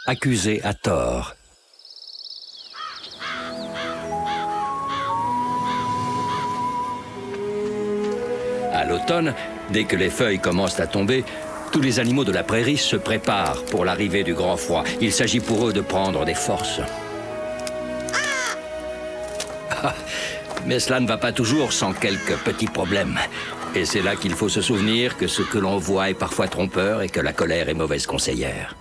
accusé à tort. À l'automne, dès que les feuilles commencent à tomber, tous les animaux de la prairie se préparent pour l'arrivée du grand froid. Il s'agit pour eux de prendre des forces. Ah, mais cela ne va pas toujours sans quelques petits problèmes. Et c'est là qu'il faut se souvenir que ce que l'on voit est parfois trompeur et que la colère est mauvaise conseillère.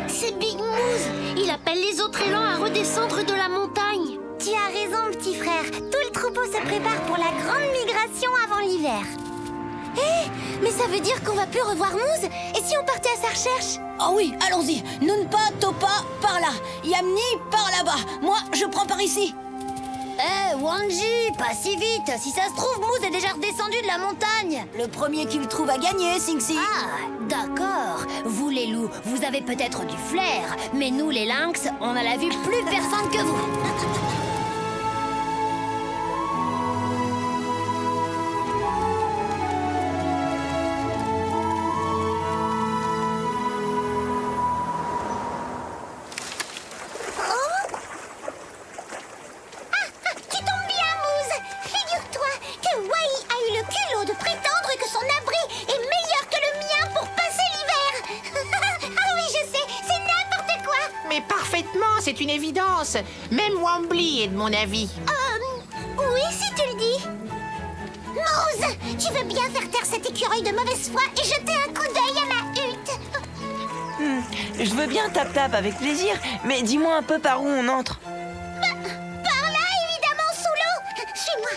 C'est Big Moose. Il appelle les autres élans à redescendre de la montagne. Tu as raison, petit frère. Tout le troupeau se prépare pour la grande migration avant l'hiver. Hé, mais ça veut dire qu'on va plus revoir Moose? Et si on partait à sa recherche? Oh oui, allons-y. Nunpa, Topa, par là. Yamni, par là-bas. Moi, je prends par ici. Wanji, pas si vite. Si ça se trouve, Moose est déjà redescendu de la montagne. Le premier qui le trouve a gagné, Sing-Si. Ah, d'accord. Vous, les loups, vous avez peut-être du flair. Mais nous, les lynx, on a la vue plus perçante que vous. Tu tombes bien, Moose. Figure-toi que Wai a eu le culot de prétendre que son abri est meilleur que le mien pour passer l'hiver. Ah oui, je sais, c'est n'importe quoi. Mais parfaitement, c'est une évidence. Même Wambly est de mon avis. Oui, si tu le dis. Moose, tu veux bien faire taire cet écureuil de mauvaise foi et jeter un coup d'œil à ma hutte? Je veux bien tap-tap avec plaisir, mais dis-moi un peu par où on entre. Par là, évidemment, sous l'eau. Suis-moi.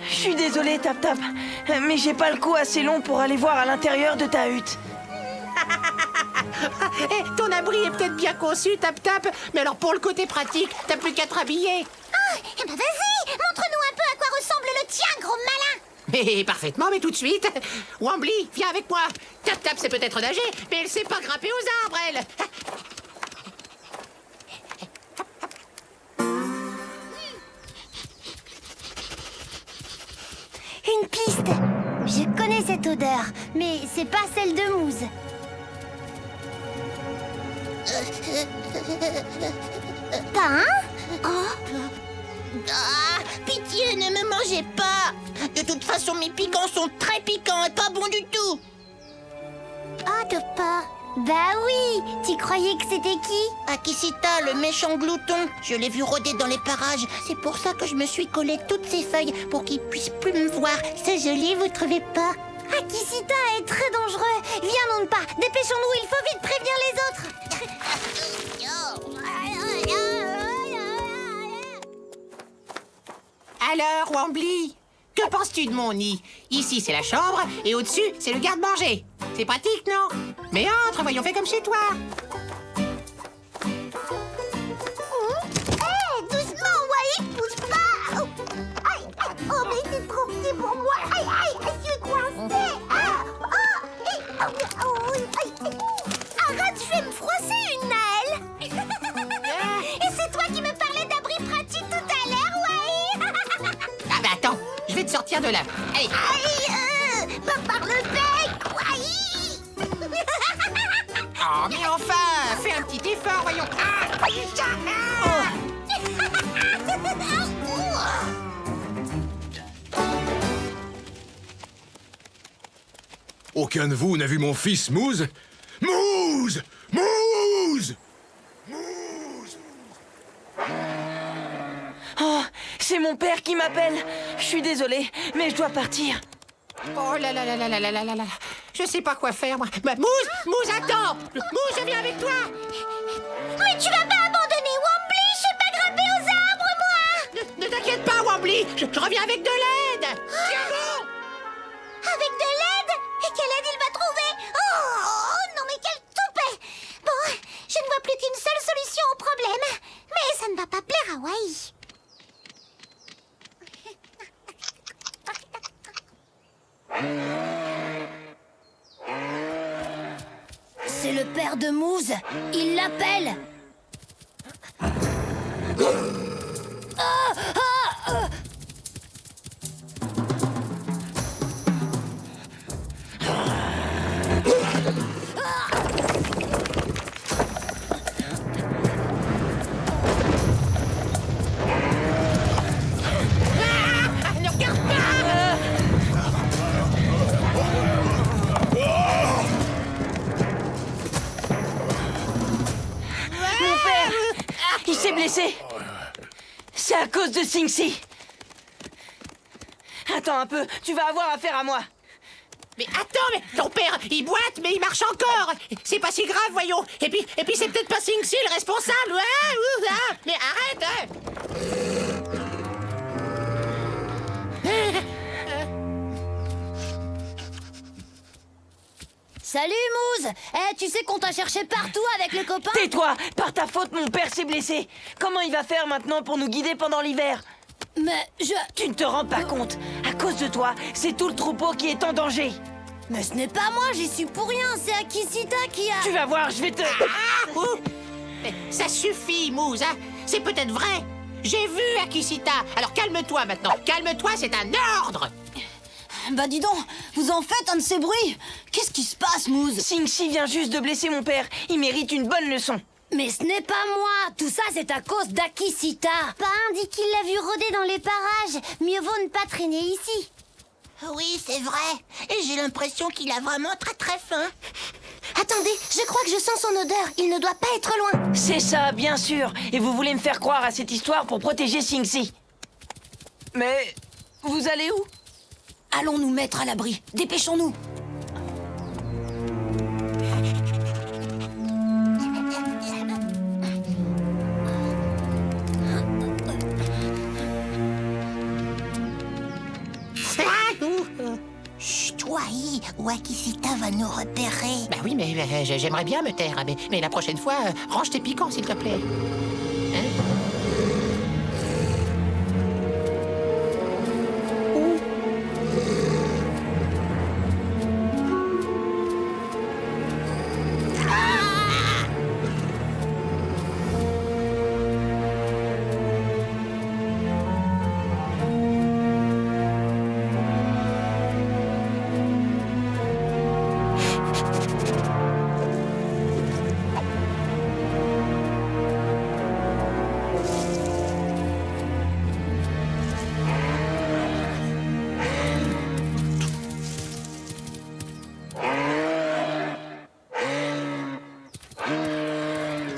Je suis désolée, tap-tap, mais j'ai pas le cou assez long pour aller voir à l'intérieur de ta hutte. Eh, ton abri est peut-être bien conçu, tap-tap, mais alors pour le côté pratique, t'as plus qu'à te rhabiller. Ah, eh ben vas-y, montre-nous un peu à quoi ressemble le tien, gros malin. Mais parfaitement, mais tout de suite. Wambly, viens avec moi. Tap-tap, c'est peut-être nager, mais elle sait pas grimper aux arbres, elle. Une piste. Je connais cette odeur, mais c'est pas celle de Moose. Pain? Ah, pitié, ne me mangez pas. De toute façon, mes piquants sont très piquants et pas bons du tout. Oh, Topa. Bah oui, tu croyais que c'était qui? Akishita, le méchant glouton. Je l'ai vu rôder dans les parages. C'est pour ça que je me suis collé toutes ces feuilles pour qu'il puisse plus me voir. C'est joli, vous trouvez pas? Akishita est très dangereux. Viens, Nunpa, dépêchons-nous, il faut vite prévenir les autres. Alors, Wambly, que penses-tu de mon nid? Ici, c'est la chambre, et au-dessus, c'est le garde-manger. C'est pratique, non? Mais entre, voyons, fais comme chez toi. Doucement, Wai, pousse pas. Oh, aïe, aïe. Oh, mais c'est trop petit pour moi. Aïe, aïe, je suis coincée. Ah, oh, aïe. Arrête, je vais me froisser une Naël. Et c'est toi qui me parlais d'abri pratique tout à l'heure, Wai. Ah bah attends, je vais te sortir de là. Allez. Aïe, pas par le bec, Wai. Oh, mais enfin, fais un petit effort, voyons. Ah, putain, ah. Aucun de vous n'a vu mon fils Moose? Moose! Moose! Oh, c'est mon père qui m'appelle. Je suis désolée, mais je dois partir. Oh là là là là là là là là là. Je sais pas quoi faire, moi. Bah, Moose, attends. Moose, je viens avec toi. Mais tu vas pas abandonner Wambly. Je sais pas grimper aux arbres, moi. Ne t'inquiète pas, Wambly. Je reviens avec de l'aide. Tiens bon. Avec de l'aide? Et quelle aide il va trouver? Oh non, mais quel toupet! Bon, Je ne vois plus qu'une seule solution au problème. Mais ça ne va pas plaire à Wai. C'est le père de Mouze. Il l'appelle. Ne regarde pas! Mon père, il s'est blessé. C'est à cause de Sing-Si. Attends un peu, tu vas avoir affaire à moi. Mais attends, mais ton père, il boite, mais il marche encore. C'est pas si grave, voyons. Et puis c'est peut-être pas Sing-Si le responsable. Mais arrête, hein. Salut Mouze. Tu sais qu'on t'a cherché partout avec le copain. Tais-toi, par ta faute, mon père s'est blessé. Comment il va faire maintenant pour nous guider pendant l'hiver? Mais Tu ne te rends pas compte. À cause de toi, c'est tout le troupeau qui est en danger. Mais ce n'est pas moi, j'y suis pour rien. C'est Akisita qui a... Tu vas voir, je vais te... Mais ça suffit, Mouze, hein. C'est peut-être vrai. J'ai vu Akisita. Alors calme-toi maintenant. Calme-toi, c'est un ordre. Bah dis donc, vous en faites un de ces bruits. Qu'est-ce qui se passe, Mouze? Sing-Si vient juste de blesser mon père. Il mérite une bonne leçon. Mais ce n'est pas moi. Tout ça, c'est à cause d'Akisita. Pain dit qu'il l'a vu rôder dans les parages. Mieux vaut ne pas traîner ici. Oui, c'est vrai. Et j'ai l'impression qu'il a vraiment très très faim. Attendez, je crois que je sens son odeur. Il ne doit pas être loin. C'est ça, bien sûr. Et vous voulez me faire croire à cette histoire pour protéger Sing-Si. Mais... vous allez où? Allons nous mettre à l'abri. Dépêchons-nous. Chut, Wai, ou Akisita va nous repérer. Bah oui, mais j'aimerais bien me taire. Mais la prochaine fois, range tes piquants, s'il te plaît.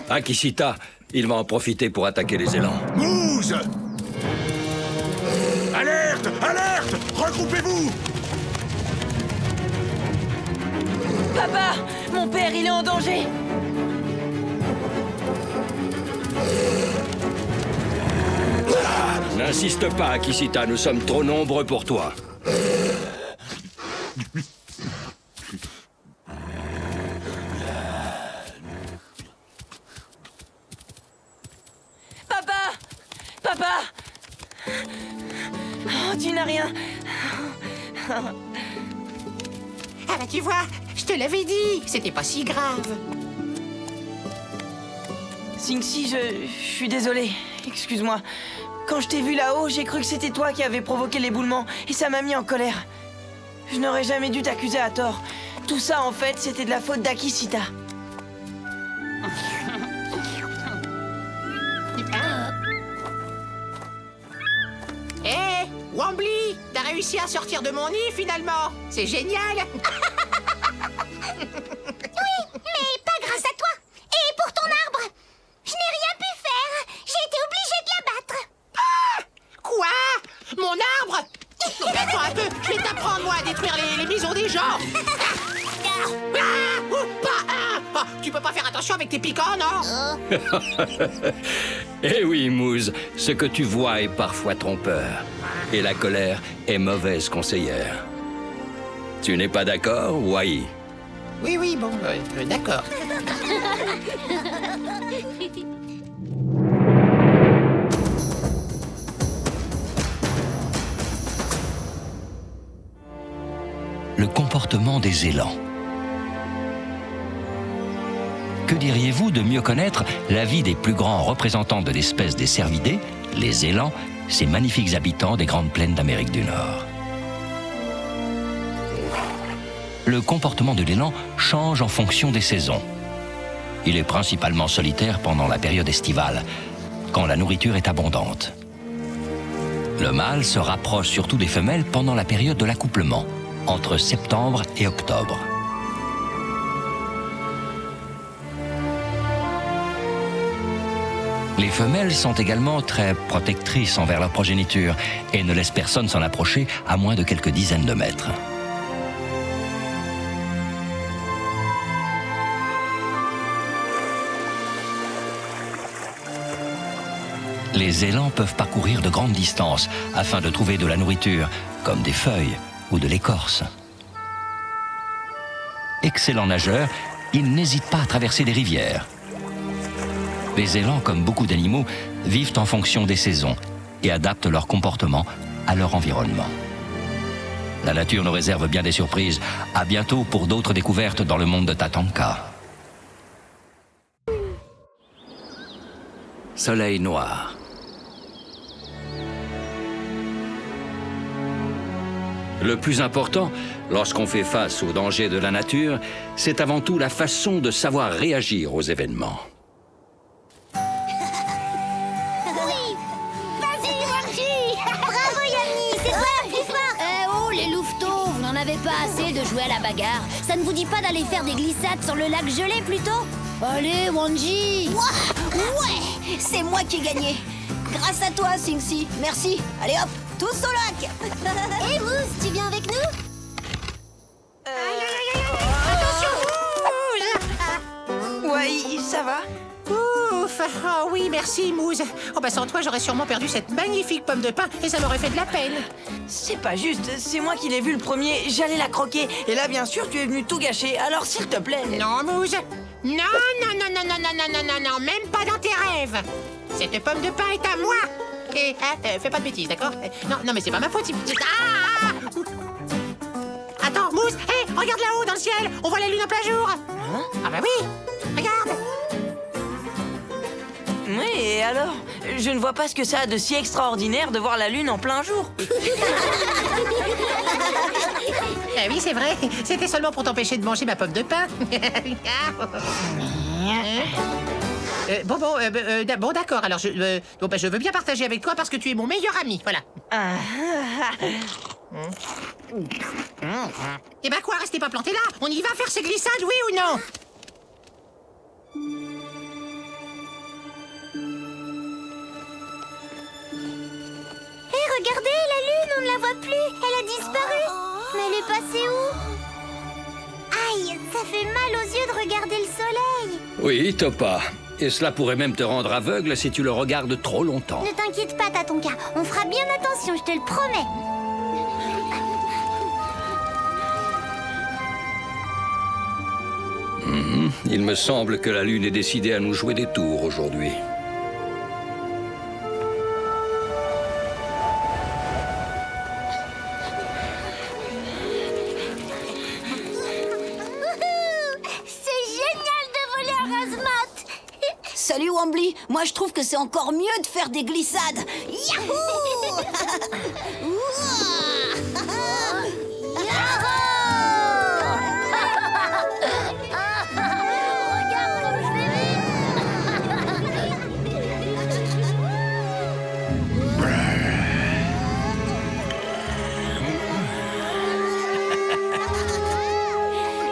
Akisita, il va en profiter pour attaquer les élans. Mouze! Alerte! Alerte! Regroupez-vous! Papa! Mon père, il est en danger! N'insiste pas, Akisita, nous sommes trop nombreux pour toi. Papa! Papa! Oh, tu n'as rien. Ah bah tu vois, je te l'avais dit, c'était pas si grave. Sing-Si, je suis désolé. Excuse-moi. Quand je t'ai vu là-haut, j'ai cru que c'était toi qui avais provoqué l'éboulement et ça m'a mis en colère. Je n'aurais jamais dû t'accuser à tort. Tout ça, en fait, c'était de la faute d'Akisita. Hé, Wombly, t'as réussi à sortir de mon nid finalement. C'est génial. Mais pas grâce à toi. Et pour ton arbre. Je n'ai rien pu faire. J'ai été obligée de l'abattre. Quoi? Mon arbre? Attends un peu, je vais t'apprendre moi à détruire les maisons des gens. Tu peux pas faire attention avec tes piquants, non? Eh oui, Mouze, ce que tu vois est parfois trompeur. Et la colère est mauvaise conseillère. Tu n'es pas d'accord, Wai? Oui, bon, d'accord. le comportement des élans. Que diriez-vous de mieux connaître la vie des plus grands représentants de l'espèce des cervidés, les élans, ces magnifiques habitants des grandes plaines d'Amérique du Nord? Le comportement de l'élan change en fonction des saisons. Il est principalement solitaire pendant la période estivale, quand la nourriture est abondante. Le mâle se rapproche surtout des femelles pendant la période de l'accouplement, entre septembre et octobre. Les femelles sont également très protectrices envers leur progéniture et ne laissent personne s'en approcher à moins de quelques dizaines de mètres. Les élans peuvent parcourir de grandes distances afin de trouver de la nourriture, comme des feuilles ou de l'écorce. Excellents nageurs, ils n'hésitent pas à traverser des rivières. Les élans, comme beaucoup d'animaux, vivent en fonction des saisons et adaptent leur comportement à leur environnement. La nature nous réserve bien des surprises. À bientôt pour d'autres découvertes dans le monde de Tatanka. Soleil noir. Le plus important, lorsqu'on fait face aux dangers de la nature, c'est avant tout la façon de savoir réagir aux événements. Pas assez de jouer à la bagarre. Ça ne vous dit pas d'aller faire des glissades sur le lac gelé plutôt? Allez, Wanji! Ouais, c'est moi qui ai gagné. Grâce à toi, Singsi. Merci. Allez hop, tous au lac. Hé, Moose, tu viens avec nous? Ouais, ça va? Ouf. Oh oui, merci, Moose. Oh bah sans toi, j'aurais sûrement perdu cette magnifique pomme de pain et ça m'aurait fait de la peine. C'est pas juste, c'est moi qui l'ai vue le premier, j'allais la croquer. Et là, bien sûr, tu es venu tout gâcher, alors s'il te plaît... Non, Moose. Non, non, non, non, non, non, non, non, non, non, même pas dans tes rêves. Cette pomme de pain est à moi. Et fais pas de bêtises, d'accord? Non, non, mais c'est pas ma faute. Ah! Attends, Moose, hé, regarde là-haut dans le ciel. On voit la lune en plein jour. Hein? Ah bah oui, regarde. Oui, et alors? Je ne vois pas ce que ça a de si extraordinaire de voir la lune en plein jour. Oui, c'est vrai. C'était seulement pour t'empêcher de manger ma pomme de pain. Bon, d'accord. Alors, je veux bien partager avec toi parce que tu es mon meilleur ami. Voilà. Eh ben quoi, restez pas plantés là. On y va faire ces glissades, oui ou non? Regardez, la lune, on ne la voit plus. Elle a disparu. Mais elle est passée où? Aïe, ça fait mal aux yeux de regarder le soleil. Oui, Topa. Et cela pourrait même te rendre aveugle si tu le regardes trop longtemps. Ne t'inquiète pas, Tatonka. On fera bien attention, je te le promets. Il me semble que la lune est décidée à nous jouer des tours aujourd'hui. Salut Wambly, moi je trouve que c'est encore mieux de faire des glissades. Yahoo! Regarde comme je vais vite.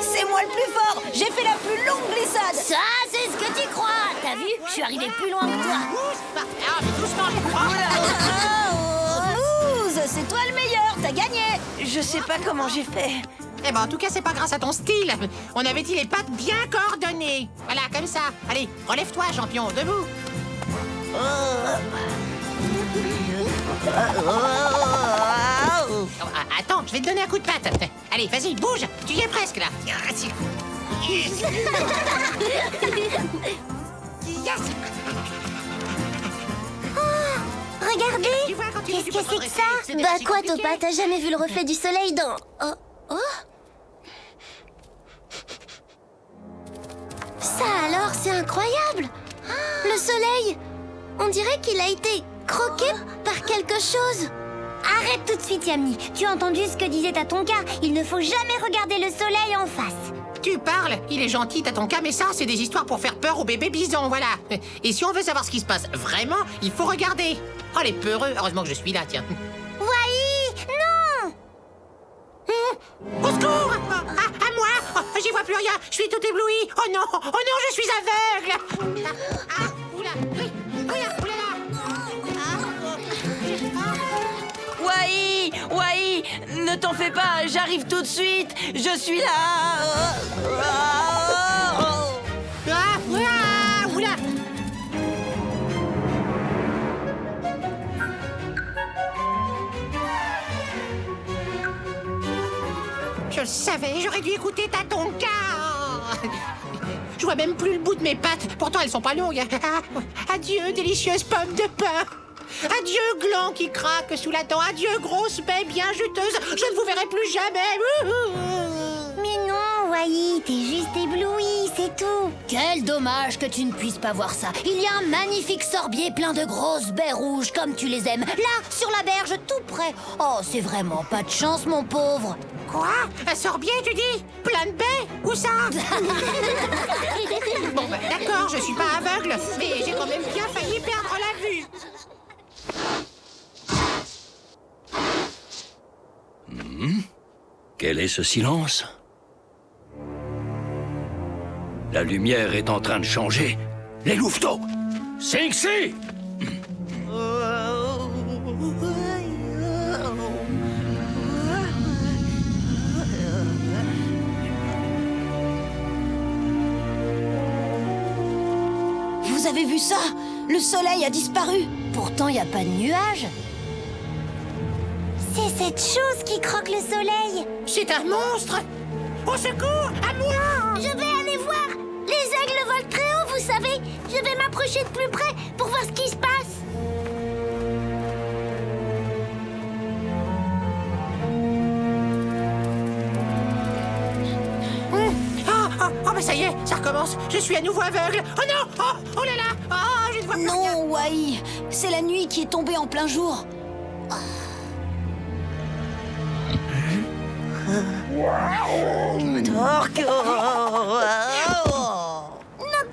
C'est moi le plus fort. J'ai fait la plus longue glissade. Ça, c'est ce que tu crois. T'as vu? Je suis arrivé plus loin que toi. Ah, mais doucement, je crois. Moose, c'est toi le meilleur. T'as gagné. Je sais pas comment j'ai fait. Eh ben, en tout cas, c'est pas grâce à ton style. On avait dit les pattes bien coordonnées. Voilà, comme ça. Allez, relève-toi, champion, debout. Oh, attends, je vais te donner un coup de patte. Allez, vas-y, bouge. Tu y es presque, là. Regardez. Tu vois, quand tu Qu'est-ce tu que peux c'est que progresser, ça? c'est Bah assez quoi, compliqué. Topa, t'as jamais vu le reflet du soleil dans... Oh, Alors, c'est incroyable. Le soleil, on dirait qu'il a été croqué par quelque chose. Arrête tout de suite, Yami. Tu as entendu ce que disait Tatonka. Il ne faut jamais regarder le soleil en face. Tu parles, il est gentil, Tatonka, mais ça, c'est des histoires pour faire peur aux bébés bisons, voilà. Et si on veut savoir ce qui se passe vraiment, il faut regarder. Oh, les peureux, heureusement que je suis là, tiens. Wai, non. Au secours! À moi! Oh, j'y vois plus rien, je suis tout ébloui. Oh non, je suis aveugle. Oula, oui, oula là. Wai, ne t'en fais pas, j'arrive tout de suite. Je suis là. Oula. Je le savais, j'aurais dû écouter Tatonka. Je vois même plus le bout de mes pattes, pourtant elles sont pas longues. Adieu, délicieuse pomme de pain. Adieu, gland qui craque sous la dent. Adieu, grosse baie bien juteuse. Je ne vous verrai plus jamais. Mais non, Wai, t'es juste ébloui, c'est tout. Quel dommage que tu ne puisses pas voir ça. Il y a un magnifique sorbier plein de grosses baies rouges comme tu les aimes. Là, sur la berge, tout près. Oh, c'est vraiment pas de chance, mon pauvre. Quoi? Un sorbier, tu dis? Plein de baies? Où ça? Bon, bah, d'accord, je suis pas aveugle, mais j'ai quand même bien failli perdre la vue. Quel est ce silence? La lumière est en train de changer. Les louveteaux! Sing-Si! Vous avez vu ça? Le soleil a disparu. Pourtant, il n'y a pas de nuages. C'est cette chose qui croque le soleil. C'est un monstre! Au secours! À moi! Je vais aller voir. Les aigles volent très haut, vous savez. Je vais m'approcher de plus près pour voir ce qui se passe. Oh, bah ça y est, ça recommence. Je suis à nouveau aveugle. Oh non! Oh là là! Oh, je ne vois plus rien. Non, Wai, c'est la nuit qui est tombée en plein jour. N'a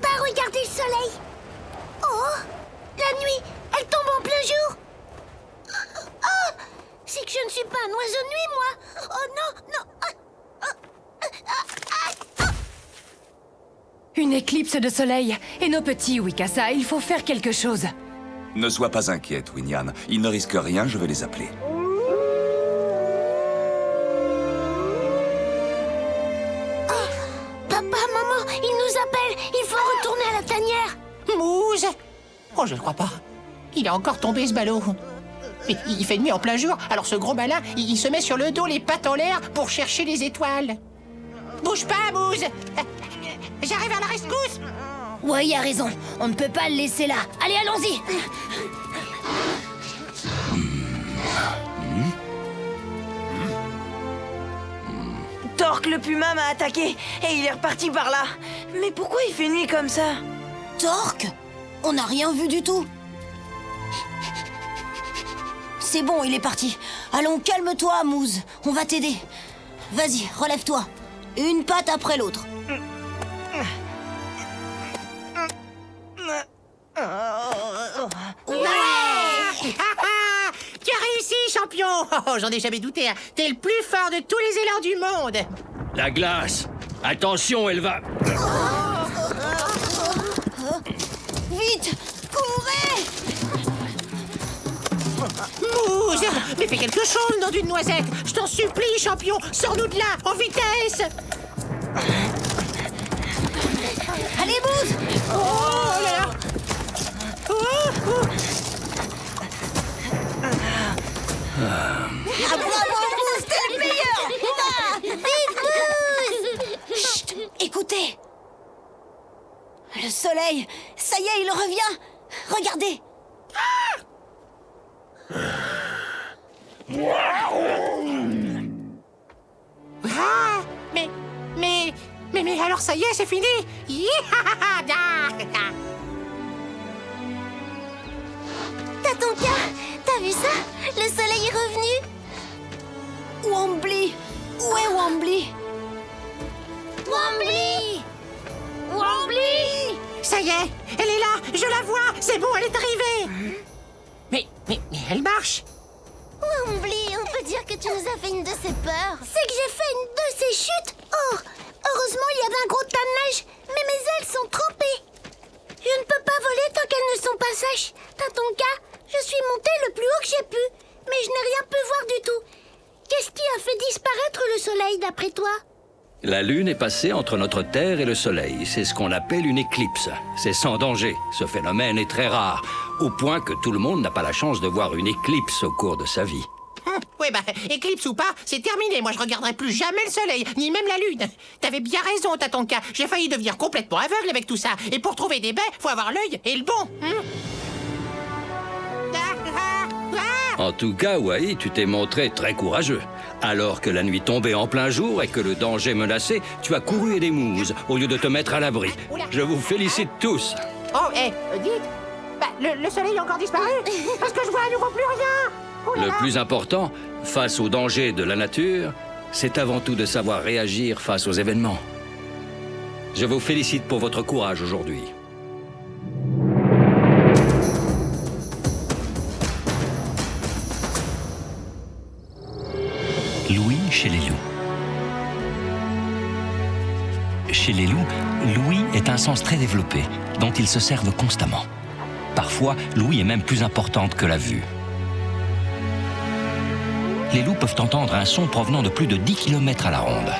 pas regardé le soleil. Oh, la nuit, elle tombe en plein jour. Oh, c'est que je ne suis pas un oiseau de nuit, moi. Oh non. Une éclipse de soleil. Et nos petits, Wikasa, il faut faire quelque chose. Ne sois pas inquiète, Winyan. Ils ne risquent rien, je vais les appeler. Papa, maman, ils nous appellent. Il faut retourner à la tanière. Mousse! Oh, je ne crois pas. Il est encore tombé, ce ballot. Mais il fait nuit en plein jour, alors ce gros malin, il se met sur le dos, les pattes en l'air, pour chercher les étoiles. Bouge pas, Mousse! J'arrive à la rescousse! Wai a raison, on ne peut pas le laisser là. Allez, allons-y. Torque le puma m'a attaqué et il est reparti par là. Mais pourquoi il fait nuit comme ça? Torque? On n'a rien vu du tout. C'est bon, il est parti. Allons, calme-toi, Mousse. On va t'aider. Vas-y, relève-toi. Une patte après l'autre. Tu as réussi, champion! Oh, j'en ai jamais douté, hein. T'es le plus fort de tous les élans du monde! La glace! Attention, elle va... Vite! Courez! Mousse! Mais fais quelque chose, nom d'une noisette! Je t'en supplie, champion! Sors-nous de là, en vitesse! Allez, Mousse! Oh là là! Ah, bravo, Mousse, t'es le meilleur! Vive Mousse! Chut! Écoutez! Le soleil, ça y est, il revient! Regardez! Ah! Mais alors ça y est, c'est fini. Tatonka, t'as vu ça? Le soleil est revenu. Wombly! Où est Wombly? Wombly! Wombly! Ça y est, elle est là, je la vois, c'est bon, elle est arrivée. Mais elle marche. Wombly, on peut dire que tu nous as fait une de ces peurs. C'est que j'ai fait une de ces chutes. Oh, heureusement, il y avait un gros tas de neige, mais mes ailes sont trempées. Je ne peux pas voler tant qu'elles ne sont pas sèches. Tatonka, je suis montée le plus haut que j'ai pu, mais je n'ai rien pu voir du tout. Qu'est-ce qui a fait disparaître le soleil, d'après toi? La Lune est passée entre notre Terre et le Soleil. C'est ce qu'on appelle une éclipse. C'est sans danger. Ce phénomène est très rare, au point que tout le monde n'a pas la chance de voir une éclipse au cours de sa vie. Oui, éclipse ou pas, c'est terminé. Moi, je regarderai plus jamais le soleil, ni même la lune. T'avais bien raison, Tatonka. J'ai failli devenir complètement aveugle avec tout ça. Et pour trouver des baies, faut avoir l'œil et le bon. En tout cas, Wai, tu t'es montré très courageux. Alors que la nuit tombait en plein jour et que le danger menaçait, tu as couru aider Mouze au lieu de te mettre à l'abri. Je vous félicite tous. Oh, dites, le soleil a encore disparu. Parce que je vois à nouveau plus rien. Oh là Le là. plus important, face aux dangers de la nature, c'est avant tout de savoir réagir face aux événements. Je vous félicite pour votre courage aujourd'hui. Louis chez les loups. Chez les loups, l'ouïe est un sens très développé, dont ils se servent constamment. Parfois, l'ouïe est même plus importante que la vue. Les loups peuvent entendre un son provenant de plus de 10 km à la ronde.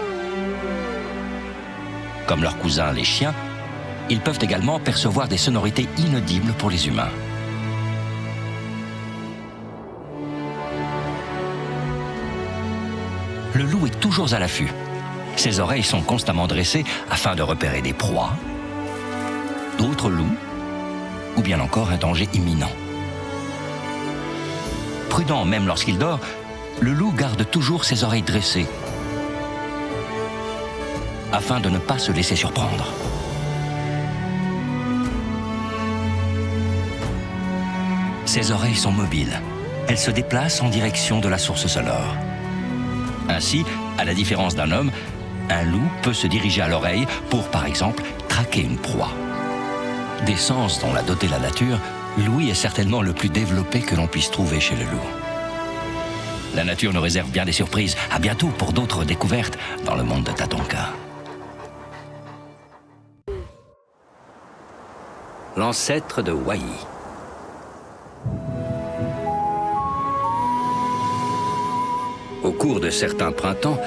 Comme leurs cousins les chiens, ils peuvent également percevoir des sonorités inaudibles pour les humains. Le loup est toujours à l'affût. Ses oreilles sont constamment dressées afin de repérer des proies, d'autres loups, ou bien encore un danger imminent. Prudent même lorsqu'il dort, le loup garde toujours ses oreilles dressées afin de ne pas se laisser surprendre. Ses oreilles sont mobiles. Elles se déplacent en direction de la source sonore. Ainsi, à la différence d'un homme, un loup peut se diriger à l'oreille pour, par exemple, traquer une proie. Des sens dont l'a doté la nature, l'ouïe est certainement le plus développé que l'on puisse trouver chez le loup. La nature nous réserve bien des surprises. À bientôt pour d'autres découvertes dans le monde de Tatonka. L'ancêtre de Wai. Au cours de certains printemps,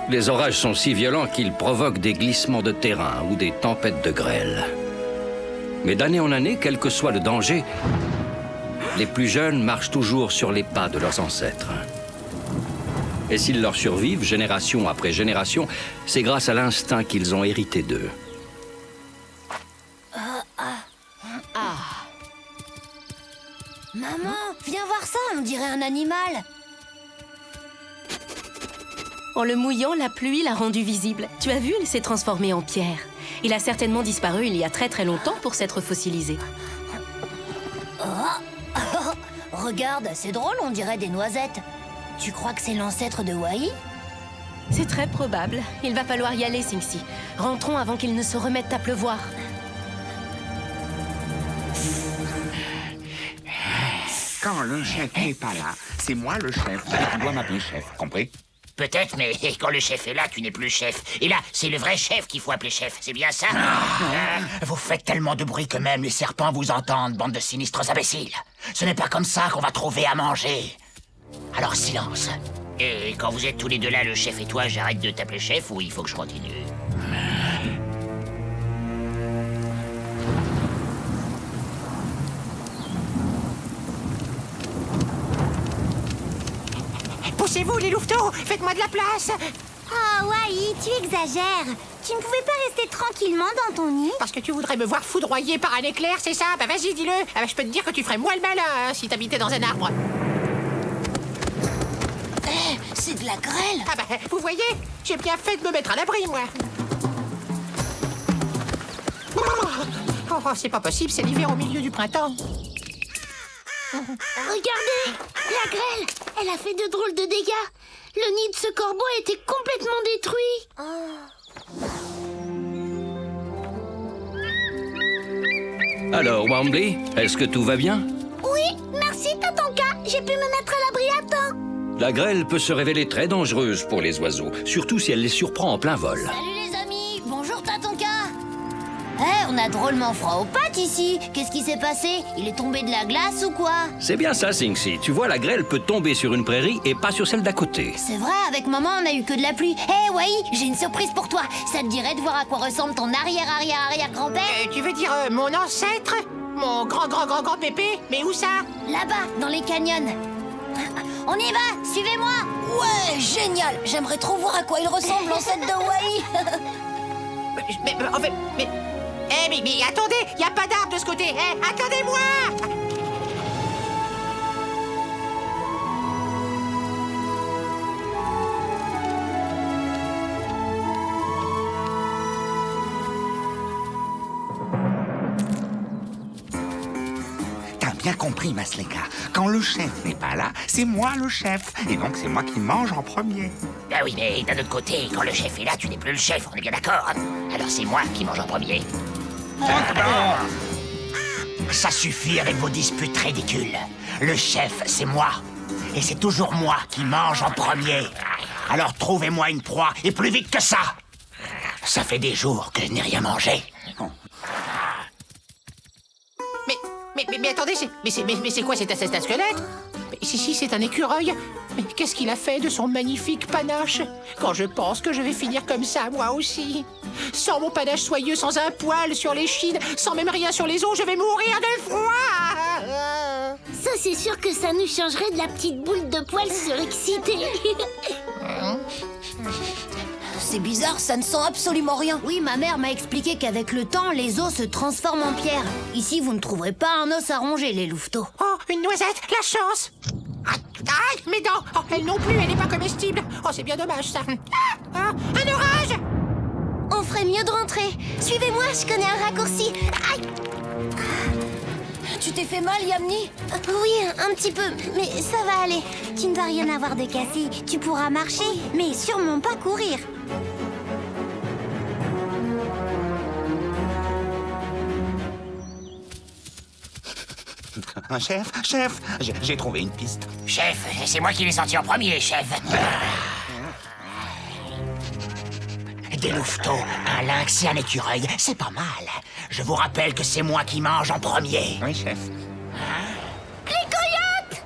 les orages sont si violents qu'ils provoquent des glissements de terrain ou des tempêtes de grêle. Mais d'année en année, quel que soit le danger, les plus jeunes marchent toujours sur les pas de leurs ancêtres. Et s'ils leur survivent, génération après génération, c'est grâce à l'instinct qu'ils ont hérité d'eux. Maman, viens voir ça, on dirait un animal. En le mouillant, la pluie l'a rendu visible. Tu as vu, il s'est transformé en pierre. Il a certainement disparu il y a très très longtemps pour s'être fossilisé. Regarde, c'est drôle, on dirait des noisettes. Tu crois que c'est l'ancêtre de Wai? C'est très probable. Il va falloir y aller, Singsi. Rentrons avant qu'il ne se remette à pleuvoir. Quand le chef n'est pas là, c'est moi le chef. Tu dois m'appeler chef, compris? Peut-être, mais quand le chef est là, tu n'es plus chef. Et là, c'est le vrai chef qu'il faut appeler chef, c'est bien ça? Vous faites tellement de bruit que même les serpents vous entendent, bande de sinistres imbéciles. Ce n'est pas comme ça qu'on va trouver à manger. Alors silence. Et quand vous êtes tous les deux là, le chef et toi, j'arrête de t'appeler chef ou il faut que je continue? Poussez-vous, les louveteaux! Faites-moi de la place! Oh, Wai, tu exagères. Tu ne pouvais pas rester tranquillement dans ton nid? Parce que tu voudrais me voir foudroyer par un éclair, c'est ça? Bah vas-y, dis-le! Ah bah, je peux te dire que tu ferais moins le malin hein, si t'habitais dans un arbre. C'est de la grêle. Ah bah, vous voyez? J'ai bien fait de me mettre à l'abri, moi. Oh, c'est pas possible, c'est l'hiver au milieu du printemps. Regardez, la grêle, elle a fait de drôles de dégâts. Le nid de ce corbeau a été complètement détruit. Alors, Wambly, est-ce que tout va bien? Oui, merci Tatanka, j'ai pu me mettre à l'abri à temps. La grêle peut se révéler très dangereuse pour les oiseaux, surtout si elle les surprend en plein vol. Salut les amis, bonjour Tatanka. On a drôlement froid aux pattes ici. Qu'est-ce qui s'est passé? Il est tombé de la glace ou quoi? C'est bien ça, Sinxi. Tu vois, la grêle peut tomber sur une prairie et pas sur celle d'à côté. C'est vrai, avec maman, on a eu que de la pluie. Hé, Wai, j'ai une surprise pour toi. Ça te dirait de voir à quoi ressemble ton arrière-arrière-arrière-grand-père? Tu veux dire mon ancêtre? Mon grand pépé? Mais où ça? Là-bas, dans les canyons. On y va, suivez-moi. Ouais, génial. J'aimerais trop voir à quoi il ressemble, l'ancêtre de Wai. Mais en fait, mais attendez, y a pas d'arbre de ce côté. Attendez-moi! T'as bien compris, Masleka. Quand le chef n'est pas là, c'est moi le chef. Et donc, c'est moi qui mange en premier. Ah oui, mais d'un autre côté, quand le chef est là, tu n'es plus le chef, on est bien d'accord? Alors c'est moi qui mange en premier. Ça suffit avec vos disputes ridicules. Le chef, c'est moi. Et c'est toujours moi qui mange en premier. Alors trouvez-moi une proie, et plus vite que ça. Ça fait des jours que je n'ai rien mangé. Mais attendez, c'est quoi c'est un squelette? Si, c'est un écureuil. Mais qu'est-ce qu'il a fait de son magnifique panache? Quand je pense que je vais finir comme ça, moi aussi. Sans mon panache soyeux, sans un poil sur les chines, sans même rien sur les os, je vais mourir de froid. Ça, c'est sûr que ça nous changerait de la petite boule de poils surexcitée. C'est bizarre, ça ne sent absolument rien. Oui, ma mère m'a expliqué qu'avec le temps, les os se transforment en pierre. Ici, vous ne trouverez pas un os à ronger, les louveteaux. Oh, une noisette, la chance. Aïe, mes dents. Oh, elle non plus, elle n'est pas comestible. Oh, c'est bien dommage, ça. Un orage. On ferait mieux de rentrer. Suivez-moi, je connais un raccourci. Aïe. Tu t'es fait mal, Yamni? Oui, un petit peu, mais ça va aller. Tu ne vas rien avoir de cassé. Tu pourras marcher, mais sûrement pas courir. Chef, j'ai trouvé une piste. Chef, c'est moi qui l'ai sorti en premier, chef. Des louveteaux, un lynx et un écureuil, c'est pas mal. Je vous rappelle que c'est moi qui mange en premier. Oui, chef. Les coyotes!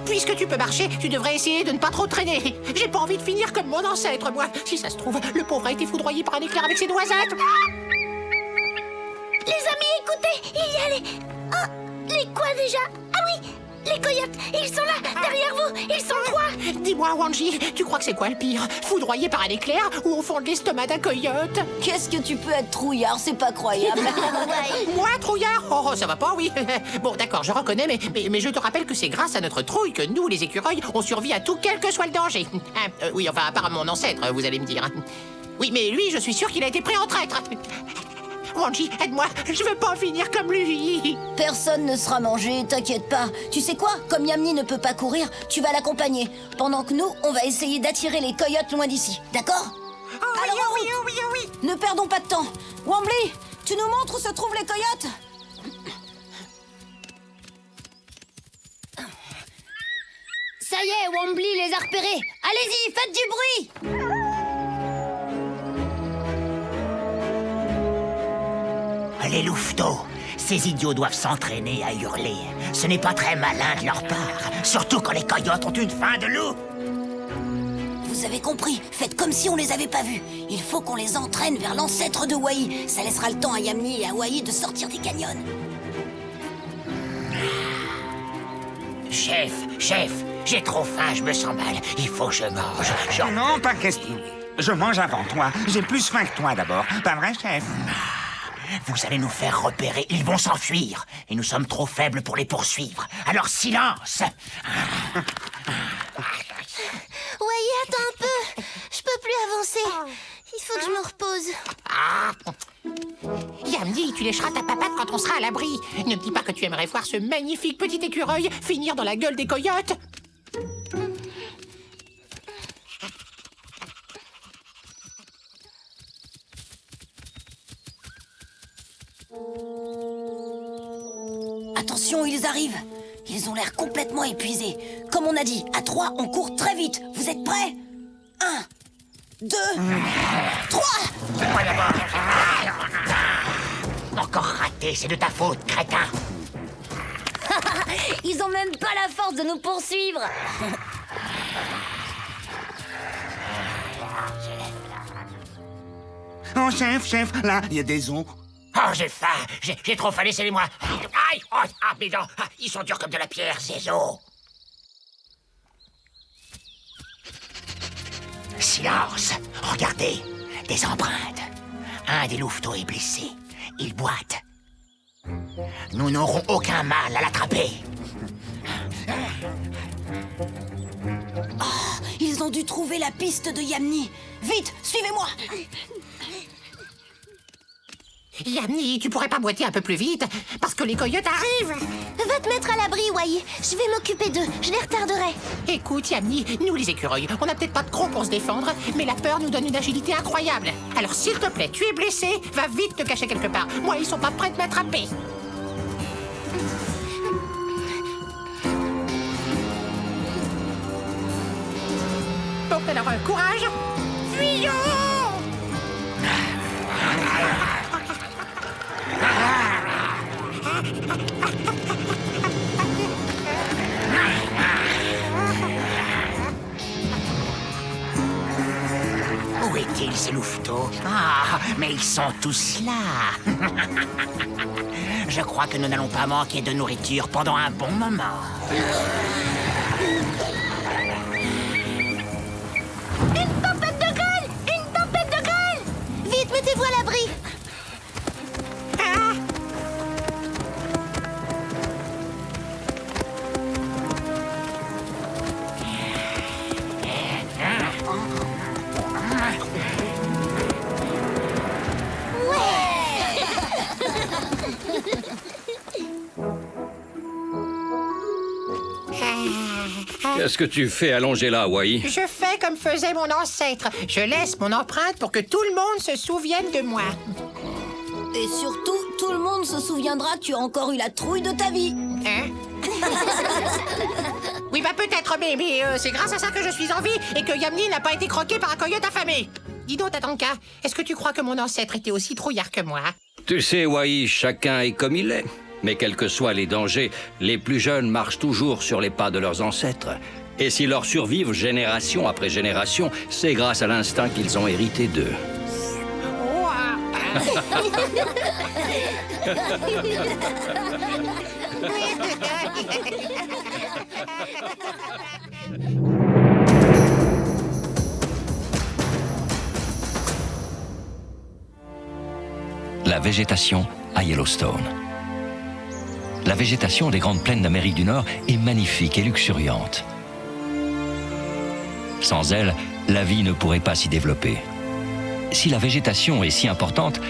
Puisque tu peux marcher, tu devrais essayer de ne pas trop traîner. J'ai pas envie de finir comme mon ancêtre, moi. Si ça se trouve, le pauvre a été foudroyé par un éclair avec ses noisettes. Les amis, écoutez, il y a les... Oh, les quoi déjà? Ah oui, les coyotes, ils sont là, derrière vous, ils sont 3. Dis-moi, Wanji, tu crois que c'est quoi le pire? Foudroyé par un éclair ou au fond de l'estomac d'un coyote? Qu'est-ce que tu peux être trouillard, c'est pas croyable. Moi, trouillard? Oh, ça va pas, oui. Bon, d'accord, je reconnais, mais je te rappelle que c'est grâce à notre trouille que nous, les écureuils, on survit à tout, quel que soit le danger. Oui, enfin, à part mon ancêtre, vous allez me dire. Oui, mais lui, je suis sûr qu'il a été pris en traître. Wanji, aide-moi, je veux pas finir comme lui. Personne ne sera mangé, t'inquiète pas. Tu sais quoi? Comme Yamni ne peut pas courir, tu vas l'accompagner. Pendant que nous, on va essayer d'attirer les coyotes loin d'ici, d'accord? Alors, oui. Ne perdons pas de temps. Wambly, tu nous montres où se trouvent les coyotes? Ça y est, Wambly les a repérés. Allez-y, faites du bruit. Les louveteaux, ces idiots doivent s'entraîner à hurler. Ce n'est pas très malin de leur part, surtout quand les coyotes ont une faim de loup. Vous avez compris, faites comme si on les avait pas vus. Il faut qu'on les entraîne vers l'ancêtre de Wai. Ça laissera le temps à Yamni et à Wai de sortir des canyons. Chef, j'ai trop faim, je me sens mal. Il faut que je mange. Non, pas question. Je mange avant toi. J'ai plus faim que toi d'abord. Pas vrai, chef? Vous allez nous faire repérer, ils vont s'enfuir. Et nous sommes trop faibles pour les poursuivre. Alors silence! tu lécheras ta papate quand on sera à l'abri. Ne me dis pas que tu aimerais voir ce magnifique petit écureuil finir dans la gueule des coyotes. Attention, ils arrivent. Ils ont l'air complètement épuisés. Comme on a dit, à 3, on court très vite. Vous êtes prêts? 1, 2, 3. Moi d'abord. Encore raté, c'est de ta faute, crétin. Ils ont même pas la force de nous poursuivre. Oh, chef, là, il y a des os. Oh, j'ai faim. J'ai trop faim, laissez-les-moi. Aïe, oh, ah, mes dents. Ah, ils sont durs comme de la pierre, ces os. Silence. Regardez, des empreintes. Un des louveteaux est blessé. Il boite. Nous n'aurons aucun mal à l'attraper. Oh, ils ont dû trouver la piste de Yamni. Vite, suivez-moi. Yamni, tu pourrais pas boiter un peu plus vite? Parce que les coyotes arrivent. Va te mettre à l'abri, Wai. Je vais m'occuper d'eux. Je les retarderai. Écoute, Yamni, nous les écureuils, on n'a peut-être pas de crocs pour se défendre, mais la peur nous donne une agilité incroyable. Alors s'il te plaît, tu es blessé, va vite te cacher quelque part. Moi, ils sont pas prêts de m'attraper. Bon, alors, courage. Fuyons! Où est-il, ces louveteaux? Ah, mais ils sont tous là. Je crois que nous n'allons pas manquer de nourriture pendant un bon moment. Une tempête de grêle! Une tempête de grêle! Vite, mettez-vous à l'abri! Qu'est-ce que tu fais allongé là, Wai? Je fais comme faisait mon ancêtre. Je laisse mon empreinte pour que tout le monde se souvienne de moi. Et surtout, tout le monde se souviendra que tu as encore eu la trouille de ta vie. Hein? Oui, bah peut-être, mais c'est grâce à ça que je suis en vie et que Yamni n'a pas été croqué par un coyote affamé. Dis donc, Tatanka, est-ce que tu crois que mon ancêtre était aussi trouillard que moi? Tu sais, Wai, chacun est comme il est. Mais quels que soient les dangers, les plus jeunes marchent toujours sur les pas de leurs ancêtres. Et s'ils leur survivent génération après génération, c'est grâce à l'instinct qu'ils ont hérité d'eux. Oh, ah. La végétation à Yellowstone. La végétation des grandes plaines d'Amérique du Nord est magnifique et luxuriante. Sans elle, la vie ne pourrait pas s'y développer. Si la végétation est si importante,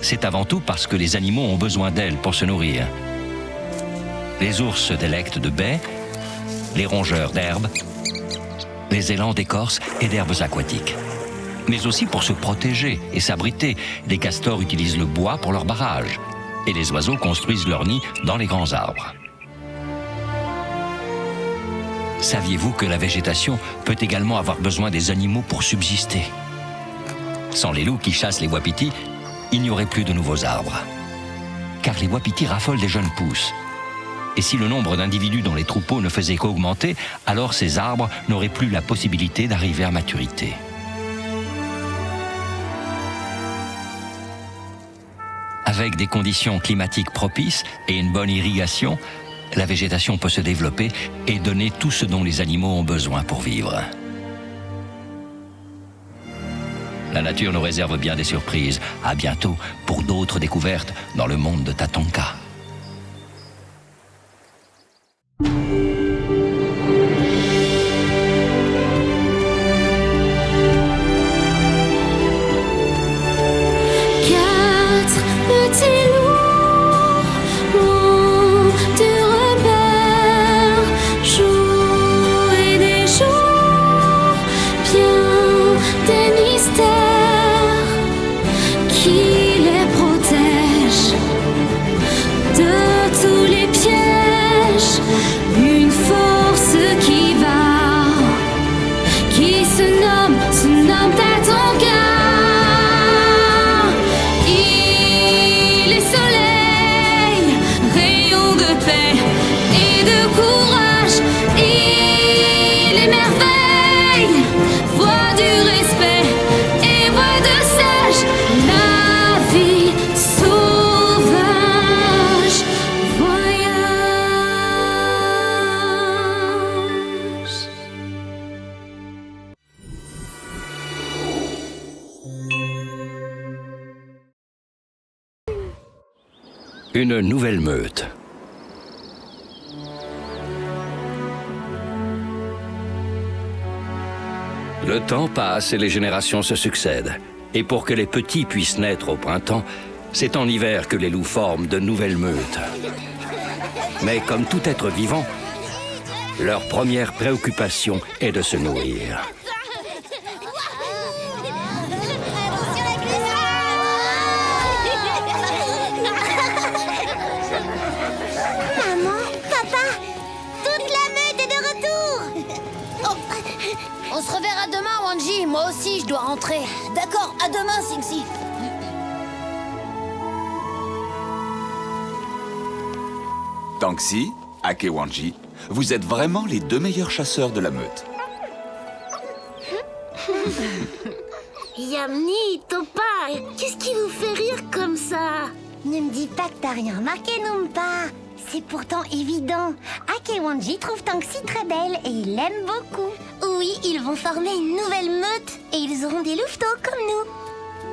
c'est avant tout parce que les animaux ont besoin d'elle pour se nourrir. Les ours se délectent de baies, les rongeurs d'herbes, les élans d'écorces et d'herbes aquatiques. Mais aussi pour se protéger et s'abriter, les castors utilisent le bois pour leur barrage et les oiseaux construisent leur nid dans les grands arbres. Saviez-vous que la végétation peut également avoir besoin des animaux pour subsister? Sans les loups qui chassent les wapitis, il n'y aurait plus de nouveaux arbres. Car les wapitis raffolent des jeunes pousses. Et si le nombre d'individus dans les troupeaux ne faisait qu'augmenter, alors ces arbres n'auraient plus la possibilité d'arriver à maturité. Avec des conditions climatiques propices et une bonne irrigation, la végétation peut se développer et donner tout ce dont les animaux ont besoin pour vivre. La nature nous réserve bien des surprises. À bientôt pour d'autres découvertes dans le monde de Tatanka. Quatre petits loups. Une nouvelle meute. Le temps passe et les générations se succèdent. Et pour que les petits puissent naître au printemps, c'est en hiver que les loups forment de nouvelles meutes. Mais comme tout être vivant, leur première préoccupation est de se nourrir. Maman, papa, toute la meute est de retour. On se reverra demain, Wanji. Moi aussi, je dois rentrer. D'accord, à demain, Singsi. Tanxi, Akewanji, vous êtes vraiment les deux meilleurs chasseurs de la meute. Yamni, Topa, qu'est-ce qui vous fait rire comme ça? Ne me dis pas que t'as rien remarqué, Numpa. C'est pourtant évident. Akewanji trouve Tanxi très belle et il l'aime beaucoup. Oui, ils vont former une nouvelle meute et ils auront des louveteaux comme nous.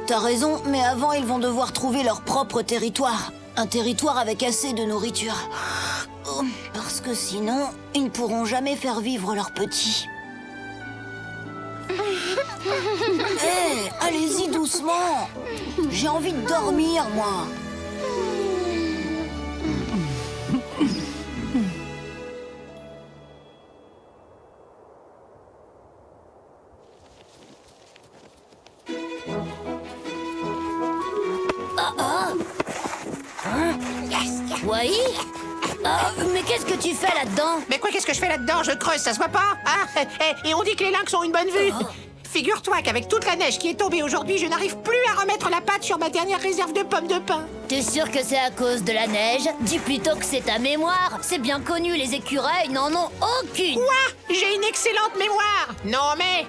T'as raison, mais avant, ils vont devoir trouver leur propre territoire. Un territoire avec assez de nourriture. Parce que sinon, ils ne pourront jamais faire vivre leurs petits. Hé, allez-y doucement. J'ai envie de dormir, moi. Wai, mais qu'est-ce que tu fais là-dedans? Mais quoi, qu'est-ce que je fais là-dedans? Je creuse, ça se voit pas? Ah, et on dit que les lynx ont une bonne vue. Figure-toi qu'avec toute la neige qui est tombée aujourd'hui, je n'arrive plus à remettre la patte sur ma dernière réserve de pommes de pin. T'es sûr que c'est à cause de la neige? Dis plutôt que c'est ta mémoire. C'est bien connu, les écureuils n'en ont aucune. Quoi? J'ai une excellente mémoire. Non mais...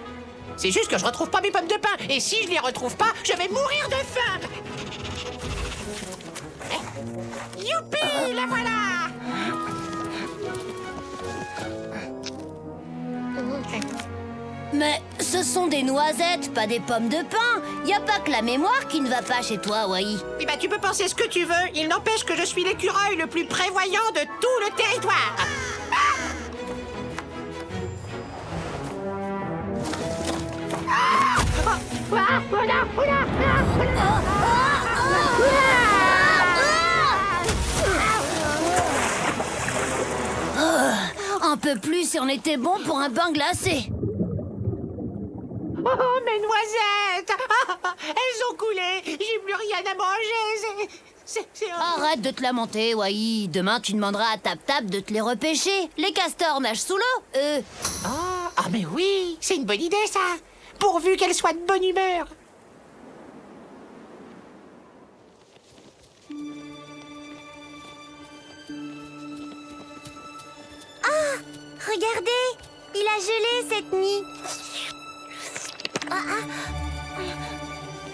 c'est juste que je retrouve pas mes pommes de pin. Et si je les retrouve pas, je vais mourir de faim. Youpi, la voilà. Mais ce sont des noisettes, pas des pommes de pin. Y a pas que la mémoire qui ne va pas chez toi, Wai. Eh ben, tu peux penser ce que tu veux. Il n'empêche que je suis l'écureuil le plus prévoyant de tout le territoire. Un peu plus si on était bon pour un bain glacé. Oh, mes noisettes! Elles ont coulé! J'ai plus rien à manger! C'est Arrête de te lamenter, Wai. Demain, tu demanderas à Tap Tap de te les repêcher. Les castors nagent sous l'eau, eux. Ah, mais oui! C'est une bonne idée, ça! Pourvu qu'elle soit de bonne humeur! Ah, regardez! Il a gelé cette nuit.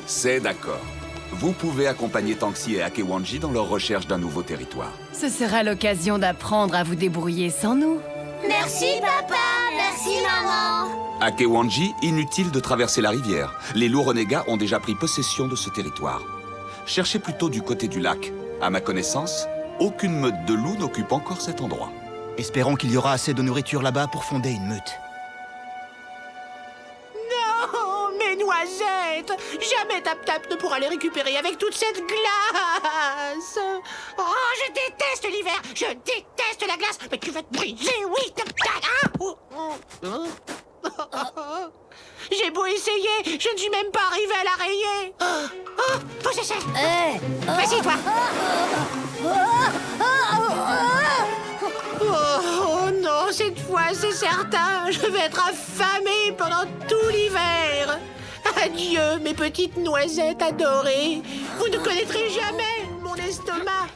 C'est d'accord. Vous pouvez accompagner Tanxi et Akewanji dans leur recherche d'un nouveau territoire. Ce sera l'occasion d'apprendre à vous débrouiller sans nous. Merci, papa! Merci, maman! Akewanji, inutile de traverser la rivière. Les loups renégats ont déjà pris possession de ce territoire. Cherchez plutôt du côté du lac. À ma connaissance, aucune meute de loups n'occupe encore cet endroit. Espérons qu'il y aura assez de nourriture là-bas pour fonder une meute. Non, mes noisettes! Jamais Tap Tap ne pourra les récupérer avec toute cette glace! Oh, je déteste l'hiver! Je déteste la glace! Mais tu vas te briser, oui! Tap Tap! Ah! Oh, oh, oh. J'ai beau essayer, je ne suis même pas arrivé à la rayer! Oh, je sais! Vas-y, toi! Oh non, cette fois, c'est certain, je vais être affamée pendant tout l'hiver. Adieu, mes petites noisettes adorées. Vous ne connaîtrez jamais mon estomac.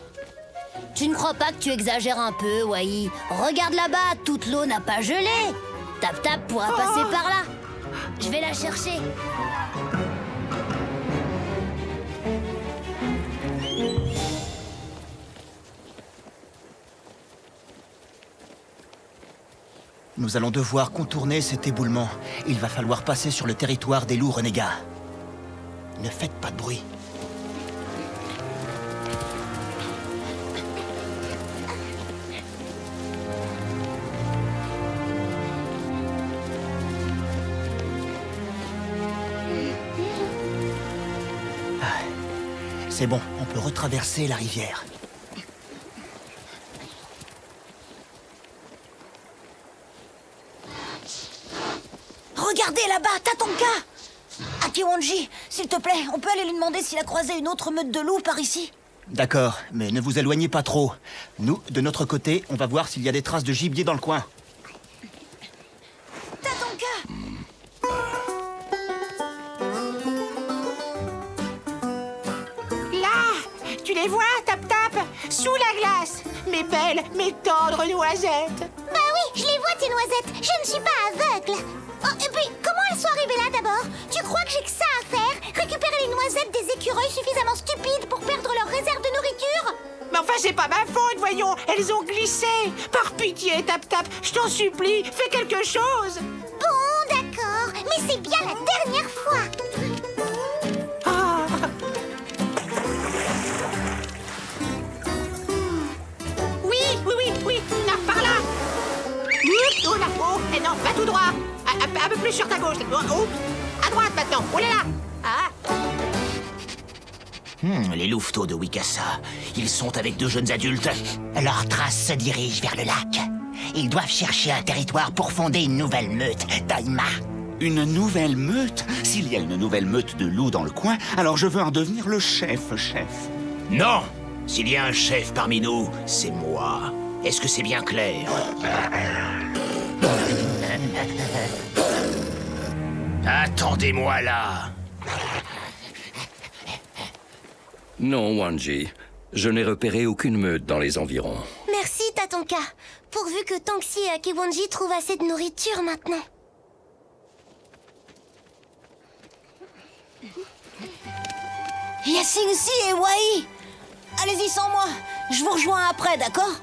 Tu ne crois pas que tu exagères un peu, Wai? Regarde là-bas, toute l'eau n'a pas gelé. Tap Tap pourra passer par là. Je vais la chercher. Nous allons devoir contourner cet éboulement. Il va falloir passer sur le territoire des loups renégats. Ne faites pas de bruit. C'est bon, on peut retraverser la rivière. Regardez là-bas, Tatonka! Akiwanji, s'il te plaît, on peut aller lui demander s'il a croisé une autre meute de loups par ici? D'accord, mais ne vous éloignez pas trop. Nous, de notre côté, on va voir s'il y a des traces de gibier dans le coin. Tatonka! Là, tu les vois, Tap-Tap? Sous la glace. Mes belles, mes tendres noisettes. Bah oui, je les vois tes noisettes. Je ne suis pas aveugle. Oh, et puis, comment elles sont arrivées là d'abord? Tu crois que j'ai que ça à faire? Récupérer les noisettes des écureuils suffisamment stupides pour perdre leur réserve de nourriture? Mais enfin, c'est pas ma faute, voyons. Elles ont glissé. Par pitié, Tap-Tap, je t'en supplie, fais quelque chose. Bon, d'accord, mais c'est bien la dernière fois. Ah. Oui, là, par là. Oh là, oh, et non, pas tout droit. Un peu plus sur ta gauche. Oh, à droite maintenant. Oh là là. Ah. Les louveteaux de Wikasa, ils sont avec deux jeunes adultes. Leurs traces se dirigent vers le lac. Ils doivent chercher un territoire pour fonder une nouvelle meute, Taima. Une nouvelle meute? S'il y a une nouvelle meute de loups dans le coin, alors je veux en devenir le chef. Non! S'il y a un chef parmi nous, c'est moi. Est-ce que c'est bien clair? Attendez-moi là! Non, Wanji. Je n'ai repéré aucune meute dans les environs. Merci, Tatonka. Pourvu que Tanxi et Akiwanji trouvent assez de nourriture maintenant. Yasingsi et Wai! Allez-y sans moi. Je vous rejoins après, d'accord?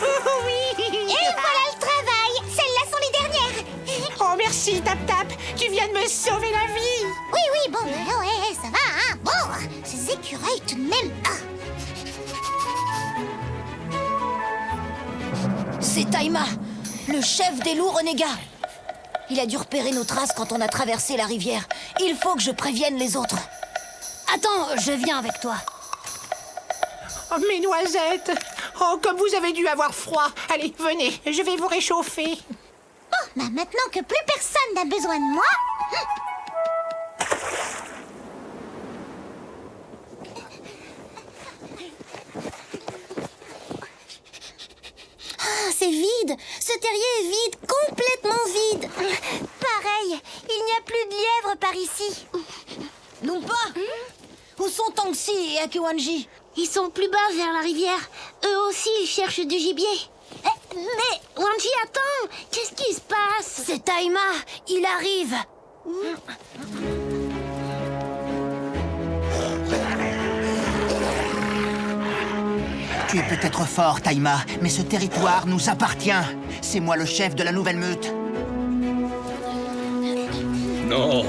Oh oui. Et voilà le travail. Celles-là sont les dernières. Oh, merci, Tap-Tap. Tu viens de me sauver la vie. Oui, bon, ouais, ça va, hein. Bon, ces écureuils tout de même. C'est Taima, le chef des loups renégats. Il a dû repérer nos traces quand on a traversé la rivière. Il faut que je prévienne les autres. Attends, je viens avec toi. Oh, mes noisettes. Oh, comme vous avez dû avoir froid. Allez, venez, je vais vous réchauffer. Oh, bah maintenant que plus personne n'a besoin de moi... Ah, c'est vide. Ce terrier est vide, complètement vide. Pareil, il n'y a plus de lièvres par ici. Non pas. Où sont Tanxi et Akiwanji? Ils sont plus bas vers la rivière. Eux aussi, ils cherchent du gibier. Mais, Wanji, attends. Qu'est-ce qui se passe? C'est Taima. Il arrive. Tu es peut-être fort, Taima, mais ce territoire nous appartient. C'est moi le chef de la nouvelle meute. Non,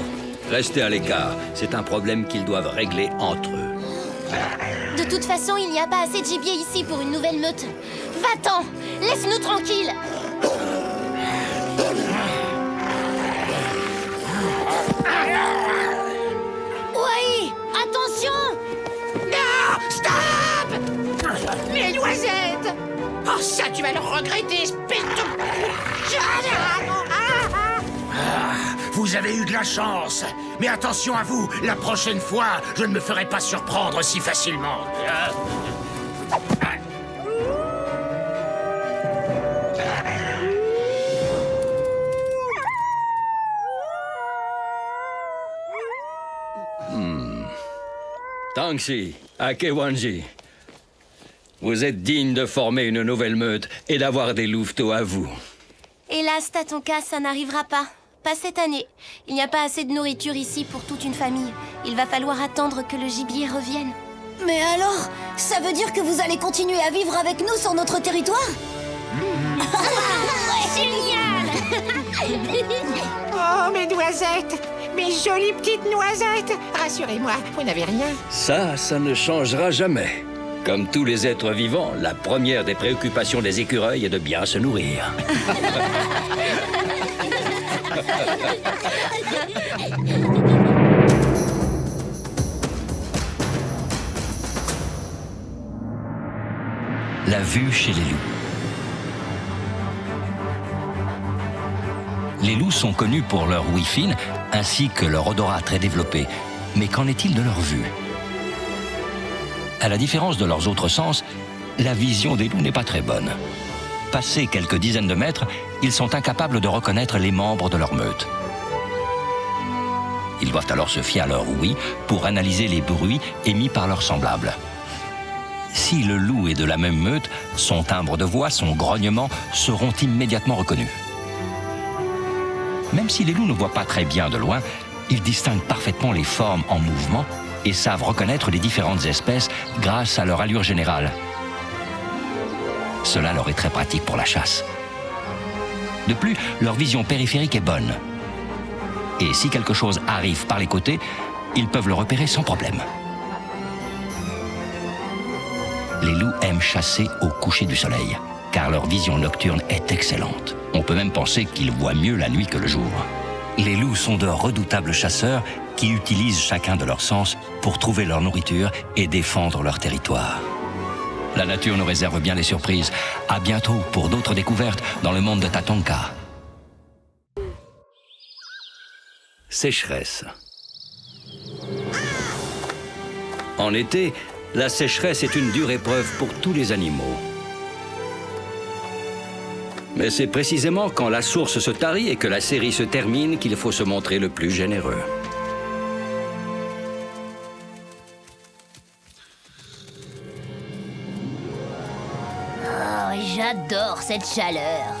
restez à l'écart. C'est un problème qu'ils doivent régler entre eux. De toute façon, il n'y a pas assez de gibier ici pour une nouvelle meute. Va-t'en. Laisse-nous tranquilles. Oui, attention. Non, stop. Les noisettes. Oh, ça, tu vas le regretter, espèce de... Vous avez eu de la chance. Mais attention à vous, la prochaine fois, je ne me ferai pas surprendre si facilement. Tanxi, Akiwanji, vous êtes dignes de former une nouvelle meute et d'avoir des louveteaux à vous. Hélas, Tatonka, ça n'arrivera pas. Pas cette année. Il n'y a pas assez de nourriture ici pour toute une famille. Il va falloir attendre que le gibier revienne. Mais alors, ça veut dire que vous allez continuer à vivre avec nous sur notre territoire? Génial. Oh, mes noisettes. Mes jolies petites noisettes. Rassurez-moi, vous n'avez rien. Ça ne changera jamais. Comme tous les êtres vivants, la première des préoccupations des écureuils est de bien se nourrir. la vue chez les loups. Les loups sont connus pour leur ouïe fine ainsi que leur odorat très développé. Mais qu'en est-il de leur vue? À la différence de leurs autres sens, la vision des loups n'est pas très bonne. Passés quelques dizaines de mètres, ils sont incapables de reconnaître les membres de leur meute. Ils doivent alors se fier à leur ouïe pour analyser les bruits émis par leurs semblables. Si le loup est de la même meute, son timbre de voix, son grognement seront immédiatement reconnus. Même si les loups ne voient pas très bien de loin, ils distinguent parfaitement les formes en mouvement et savent reconnaître les différentes espèces grâce à leur allure générale. Cela leur est très pratique pour la chasse. De plus, leur vision périphérique est bonne. Et si quelque chose arrive par les côtés, ils peuvent le repérer sans problème. Les loups aiment chasser au coucher du soleil, car leur vision nocturne est excellente. On peut même penser qu'ils voient mieux la nuit que le jour. Les loups sont de redoutables chasseurs qui utilisent chacun de leurs sens pour trouver leur nourriture et défendre leur territoire. La nature nous réserve bien des surprises. À bientôt pour d'autres découvertes dans le monde de Tatonka. Sécheresse. En été, la sécheresse est une dure épreuve pour tous les animaux. Mais c'est précisément quand la source se tarit et que la série se termine qu'il faut se montrer le plus généreux. Oh, j'adore cette chaleur.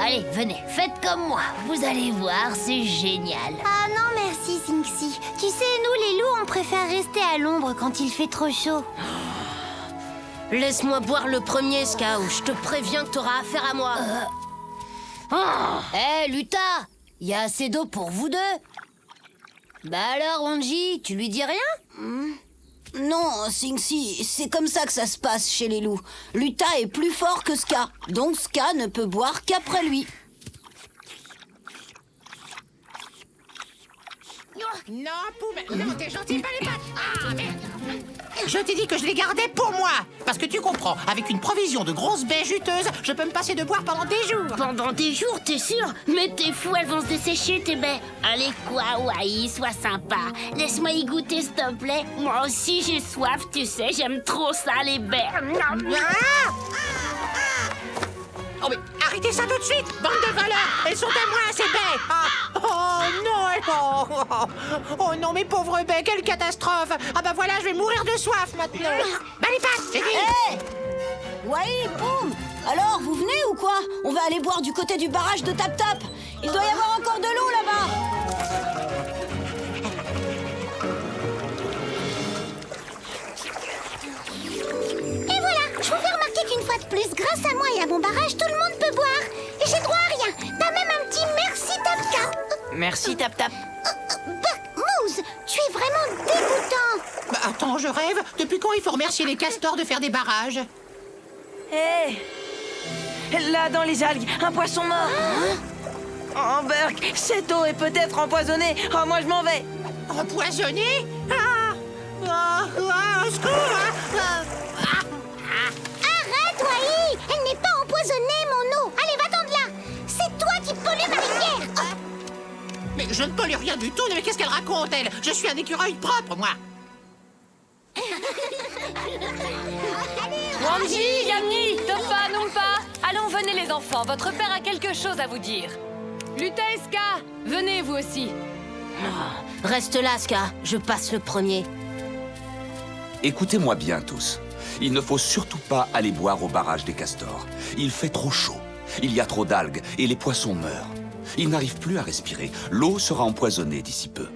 Allez, venez, faites comme moi. Vous allez voir, c'est génial. Ah non, merci, Sinxi. Tu sais, nous, les loups, on préfère rester à l'ombre quand il fait trop chaud. Laisse-moi boire le premier, Ska, ou je te préviens que t'auras affaire à moi. Hé, Luta, il y a assez d'eau pour vous deux. Bah alors, Wanji, tu lui dis rien? Non, Sinxi, c'est comme ça que ça se passe chez les loups. Luta est plus fort que Ska, donc Ska ne peut boire qu'après lui. Non, poubelle. Non, t'es gentil, pas les pattes. Ah, merde. Je t'ai dit que je les gardais pour moi. Parce que tu comprends, avec une provision de grosses baies juteuses, je peux me passer de boire pendant des jours. Pendant des jours, t'es sûr? Mais t'es fou, elles vont se dessécher, tes baies. Allez quoi, Wai, sois sympa. Laisse-moi y goûter, s'il te plaît. Moi aussi, j'ai soif, tu sais, j'aime trop ça, les baies. Oh mais arrêtez ça tout de suite, bande de voleurs. Elles sont à moi, ces baies. Oh non, oh non, mes pauvres baies, quelle catastrophe. Ah bah voilà, je vais mourir de soif maintenant. Bah les pattes, j'ai dit. Hé Wai, boum. Alors, vous venez ou quoi? On va aller boire du côté du barrage de Tap Tap. Il doit y avoir encore de l'eau là-bas. Et voilà, je vous fais remarquer qu'une fois de plus, grâce à moi et à mon barrage, tout le monde peut boire. Et j'ai droit à rien. T'as même un petit merci Tap Tap. Merci, Tap Tap. Moose, tu es vraiment dégoûtant. Bah attends, je rêve. Depuis quand il faut remercier les castors de faire des barrages? Hé Là, dans les algues, un poisson mort. Oh, Burk, cette eau est peut-être empoisonnée. Oh, moi, je m'en vais. Empoisonnée? Au secours! Arrête, Wai. Elle n'est pas empoisonnée, mon eau. Allez, va-t'en de là. C'est toi qui pollues ma rivière. Mais je ne pollue rien du tout. Mais qu'est-ce qu'elle raconte, elle? Je suis un écureuil propre, moi. Wanji, Yamni, Topa, Numpa. Allons, venez les enfants, votre père a quelque chose à vous dire. Luta et Ska, venez vous aussi. Reste là, Ska, je passe le premier. Écoutez-moi bien tous. Il ne faut surtout pas aller boire au barrage des castors. Il fait trop chaud. Il y a trop d'algues et les poissons meurent. Ils n'arrivent plus à respirer. L'eau sera empoisonnée d'ici peu.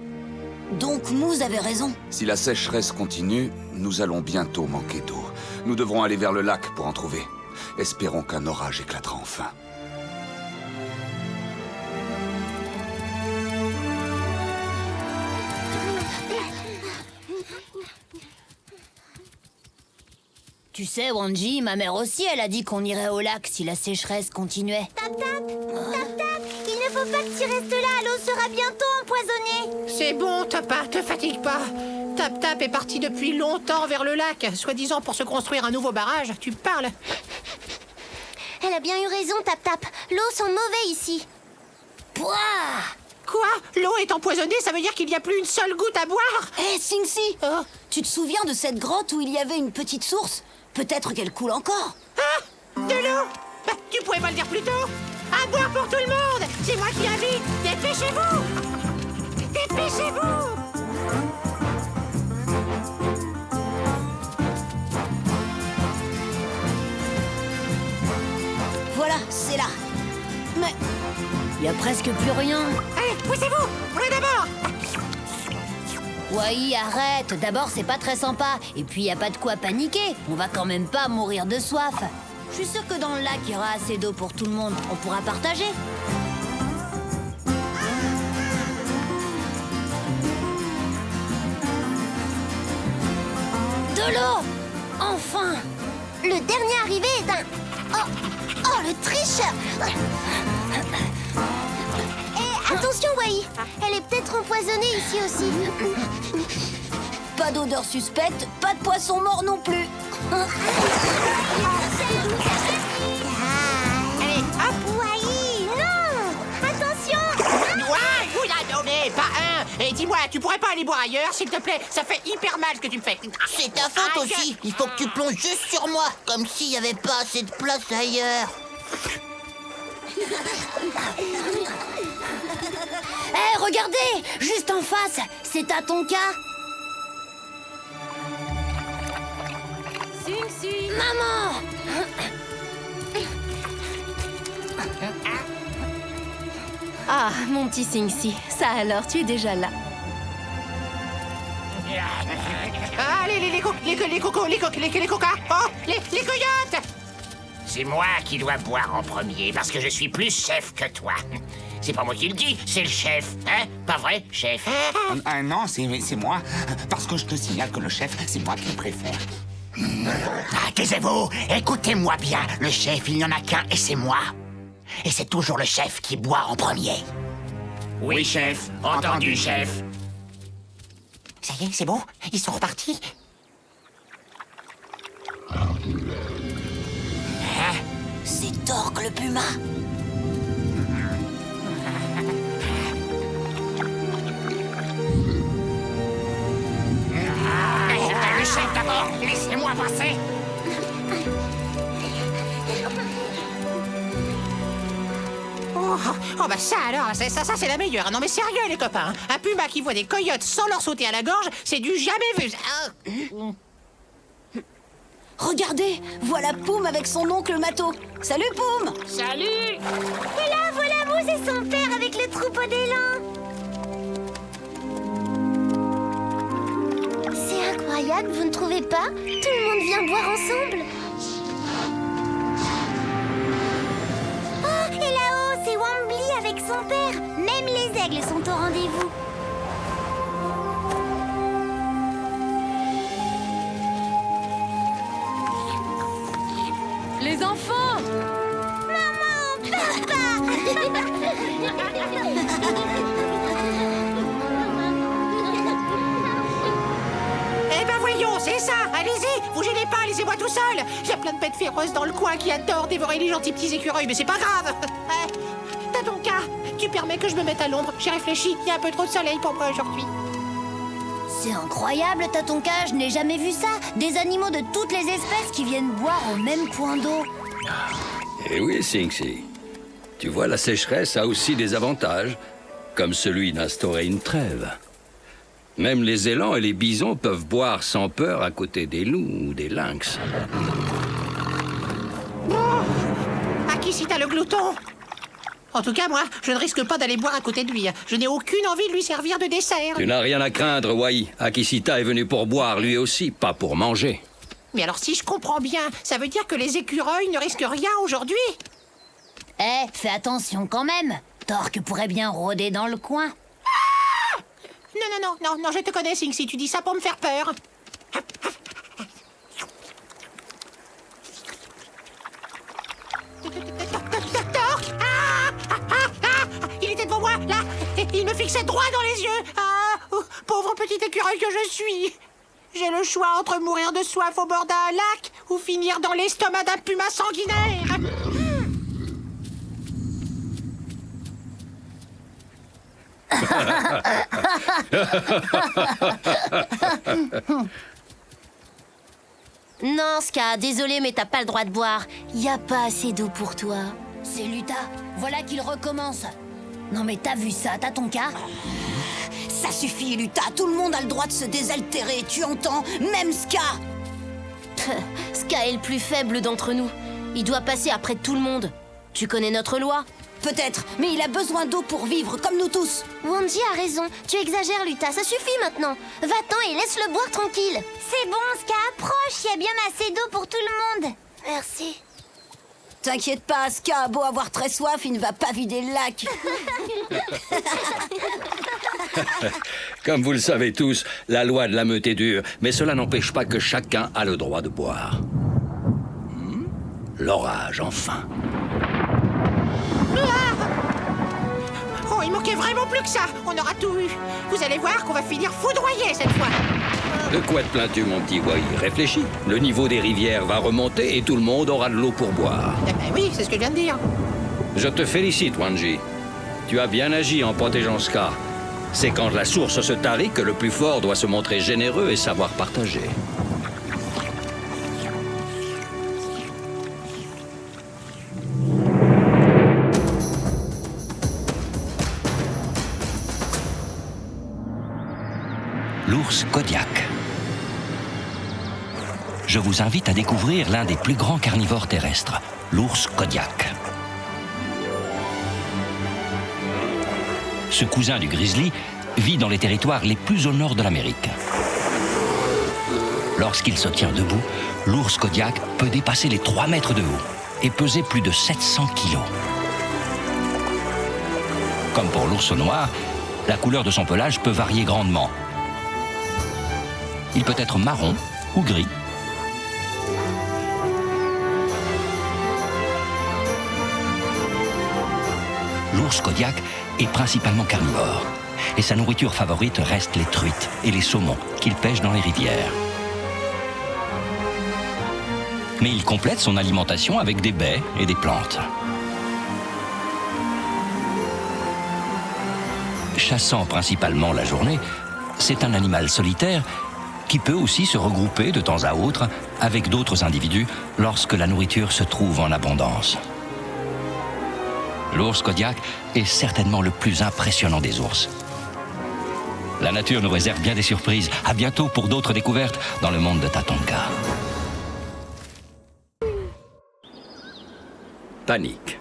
Donc Moose avait raison. Si la sécheresse continue, nous allons bientôt manquer d'eau. Nous devrons aller vers le lac pour en trouver. Espérons qu'un orage éclatera enfin. Tu sais, Wanji, ma mère aussi, elle a dit qu'on irait au lac si la sécheresse continuait. Tap Tap, Tap Tap, il ne faut pas que tu restes là, l'eau sera bientôt empoisonnée. C'est bon, Topa, te fatigue pas. Tap Tap est parti depuis longtemps vers le lac, soi-disant pour se construire un nouveau barrage. Tu parles? Elle a bien eu raison, Tap Tap. L'eau sent mauvais ici. Pouah! Quoi? L'eau est empoisonnée, ça veut dire qu'il n'y a plus une seule goutte à boire? Hé, Sing-Si, Oh. tu te souviens de cette grotte où il y avait une petite source? Peut-être qu'elle coule encore. Ah! De l'eau? Bah, tu pourrais pas le dire plus tôt? À boire pour tout le monde! C'est moi qui invite! Dépêchez-vous! Dépêchez-vous! Voilà, c'est là. Mais il y a presque plus rien. Allez, poussez-vous! Moi d'abord! Wai, arrête. D'abord, c'est pas très sympa. Et puis, y a pas de quoi paniquer. On va quand même pas mourir de soif. Je suis sûre que dans le lac, il y aura assez d'eau pour tout le monde. On pourra partager. De l'eau! Enfin! Le dernier arrivé est un... Oh, le tricheur! Et attention, Wai! Elle est peut-être empoisonnée ici aussi. Pas d'odeur suspecte, pas de poisson mort non plus. Allez, hop! Wai! Non! Attention! Ouais, oula, non mais pas un! Et dis-moi, tu pourrais pas aller boire ailleurs, s'il te plaît? Ça fait hyper mal ce que tu me fais. C'est ta faute Aïe. aussi. Il faut que tu plonges juste sur moi, comme s'il n'y avait pas assez de place ailleurs. Hé, regardez! Juste en face, c'est Tatonka. Sing-Si! Maman! Ah, mon petit Sing-Si, ça alors, tu es déjà là. Allez, les cocas! Oh, les coyotes! C'est moi qui dois boire en premier, parce que je suis plus chef que toi. C'est pas moi qui le dis, c'est le chef, hein? Pas vrai, chef? Non, c'est moi. Parce que je te signale que le chef, c'est moi qui le préfère. Ah, taisez-vous! Écoutez-moi bien, le chef, il n'y en a qu'un, et c'est moi. Et c'est toujours le chef qui boit en premier. Oui, chef. Entendu, chef. Ça y est, c'est bon? Ils sont repartis? C'est Torque le puma. Le chef d'abord, laissez-moi passer. Oh bah ça alors, ça c'est la meilleure. Non mais sérieux les copains, un puma qui voit des coyotes sans leur sauter à la gorge, c'est du jamais vu. Regardez, voilà Poum avec son oncle Mato. Salut Poum! Salut! Et là, voilà Moose et son père avec le troupeau d'élan. C'est incroyable, vous ne trouvez pas? Tout le monde vient boire ensemble. Oh, et là-haut, c'est Wambly avec son père. Même les aigles sont au rendez-vous. Les enfants! Eh ben voyons, c'est ça, allez-y, vous gênez pas, laissez-moi tout seul. Il y a plein de bêtes féroces dans le coin qui adorent dévorer les gentils petits écureuils, mais c'est pas grave. T'as ton cas, tu permets que je me mette à l'ombre, j'ai réfléchi, il y a un peu trop de soleil pour moi aujourd'hui. C'est incroyable, Tatonka, je n'ai jamais vu ça. Des animaux de toutes les espèces qui viennent boire au même point d'eau. Eh oui, Sing-Si. Tu vois, la sécheresse a aussi des avantages, comme celui d'instaurer une trêve. Même les élans et les bisons peuvent boire sans peur à côté des loups ou des lynx. À qui si t'as le glouton? En tout cas, moi, je ne risque pas d'aller boire à côté de lui. Je n'ai aucune envie de lui servir de dessert. Tu n'as rien à craindre, Wai. Akisita est venu pour boire lui aussi, pas pour manger. Mais alors, si je comprends bien, ça veut dire que les écureuils ne risquent rien aujourd'hui? Eh, fais attention quand même. Torque pourrait bien rôder dans le coin. Non, je te connais, Sing-Si, tu dis ça pour me faire peur. Torque! Il est là, il me fixait droit dans les yeux. Ah, pauvre petit écureuil que je suis. J'ai le choix entre mourir de soif au bord d'un lac ou finir dans l'estomac d'un puma sanguinaire. Non, Ska, désolé, mais t'as pas le droit de boire. Y a pas assez d'eau pour toi. C'est Luta, voilà qu'il recommence. Non mais t'as vu ça, t'as ton cas? Ça suffit, Luta, tout le monde a le droit de se désaltérer, tu entends? Même Ska. Ska est le plus faible d'entre nous. Il doit passer après tout le monde. Tu connais notre loi? Peut-être, mais il a besoin d'eau pour vivre, comme nous tous. Wanji a raison. Tu exagères, Luta. Ça suffit maintenant. Va-t'en et laisse-le boire tranquille. C'est bon, Ska, approche. Il y a bien assez d'eau pour tout le monde. Merci. T'inquiète pas, Ska a beau avoir très soif, il ne va pas vider le lac. Comme vous le savez tous, la loi de la meute est dure, mais cela n'empêche pas que chacun a le droit de boire. L'orage, enfin. Oh, il manquait vraiment plus que ça. On aura tout eu. Vous allez voir qu'on va finir foudroyé cette fois. De quoi te plains-tu, mon petit Wai? Réfléchis. Le niveau des rivières va remonter et tout le monde aura de l'eau pour boire. Eh ben oui, c'est ce que je viens de dire. Je te félicite, Wanji. Tu as bien agi en protégeant Ska. C'est quand la source se tarit que le plus fort doit se montrer généreux et savoir partager. L'ours Kodiak. Je vous invite à découvrir l'un des plus grands carnivores terrestres, l'ours Kodiak. Ce cousin du grizzly vit dans les territoires les plus au nord de l'Amérique. Lorsqu'il se tient debout, l'ours Kodiak peut dépasser les 3 mètres de haut et peser plus de 700 kilos. Comme pour l'ours noir, la couleur de son pelage peut varier grandement. Il peut être marron ou gris. L'ours Kodiak est principalement carnivore. Et sa nourriture favorite reste les truites et les saumons qu'il pêche dans les rivières. Mais il complète son alimentation avec des baies et des plantes. Chassant principalement la journée, c'est un animal solitaire qui peut aussi se regrouper de temps à autre avec d'autres individus lorsque la nourriture se trouve en abondance. L'ours Kodiak est certainement le plus impressionnant des ours. La nature nous réserve bien des surprises. À bientôt pour d'autres découvertes dans le monde de Tatonka. Panique.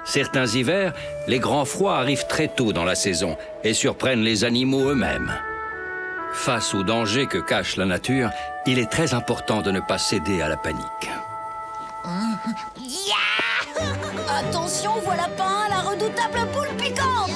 Certains hivers, les grands froids arrivent très tôt dans la saison et surprennent les animaux eux-mêmes. Face aux dangers que cache la nature, il est très important de ne pas céder à la panique. Attention, voilà pas la redoutable boule piquante.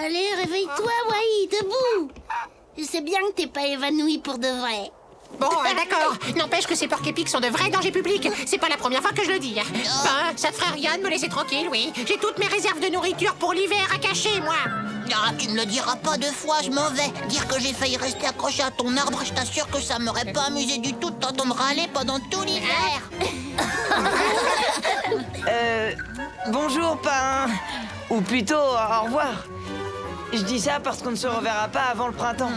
Allez, réveille-toi, Wai, debout. Je sais bien que t'es pas évanoui pour de vrai. Bon, d'accord. N'empêche que ces porcs-épics sont de vrais dangers publics. C'est pas la première fois que je le dis. Ben, ça te ferait rien de me laisser tranquille, oui. J'ai toutes mes réserves de nourriture pour l'hiver à cacher, moi. Ah, tu ne le diras pas 2 fois, je m'en vais. Dire que j'ai failli rester accroché à ton arbre, je t'assure que ça m'aurait pas amusé du tout de t'entendre râler pendant tout l'hiver. Bonjour, parrain. Ou plutôt, au revoir. Je dis ça parce qu'on ne se reverra pas avant le printemps.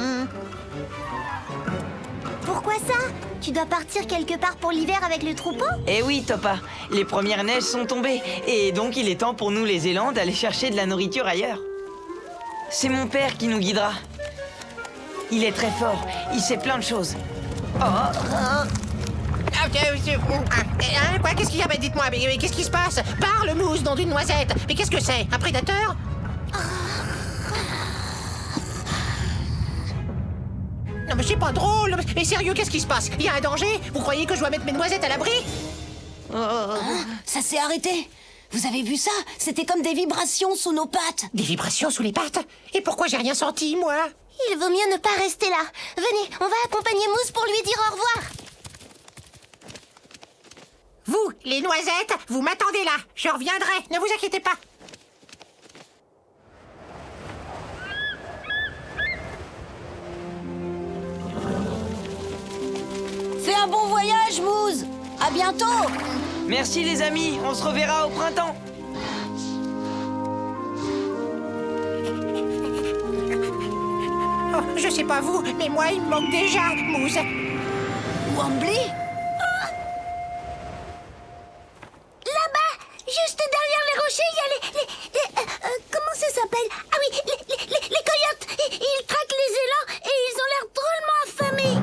Pourquoi ça? Tu dois partir quelque part pour l'hiver avec le troupeau? Eh oui, Topa. Les premières neiges sont tombées. Et donc, il est temps pour nous, les élans, d'aller chercher de la nourriture ailleurs. C'est mon père qui nous guidera. Il est très fort. Il sait plein de choses. Quoi, qu'est-ce qu'il y a? Dites-moi, mais qu'est-ce qui se passe? Parle, Mousse, nom d'une noisette. Mais qu'est-ce que c'est? Un prédateur? Non mais c'est pas drôle. Mais sérieux, qu'est-ce qui se passe? Il y a un danger? Vous croyez que je dois mettre mes noisettes à l'abri? Ça s'est arrêté. Vous avez vu ça? C'était comme des vibrations sous nos pattes. Des vibrations sous les pattes? Et pourquoi j'ai rien senti, moi? Il vaut mieux ne pas rester là. Venez, on va accompagner Mousse pour lui dire au revoir. Vous, les noisettes, vous m'attendez là. Je reviendrai, ne vous inquiétez pas. Fais un bon voyage, Mousse. À bientôt. Merci les amis, on se reverra au printemps. Oh, je sais pas vous, mais moi, il me manque déjà, Mousse. Wambly? Là-bas, juste derrière les rochers, il y a les comment ça s'appelle? Ah oui, les coyotes. Ils craquent les élans et ils ont l'air drôlement affamés.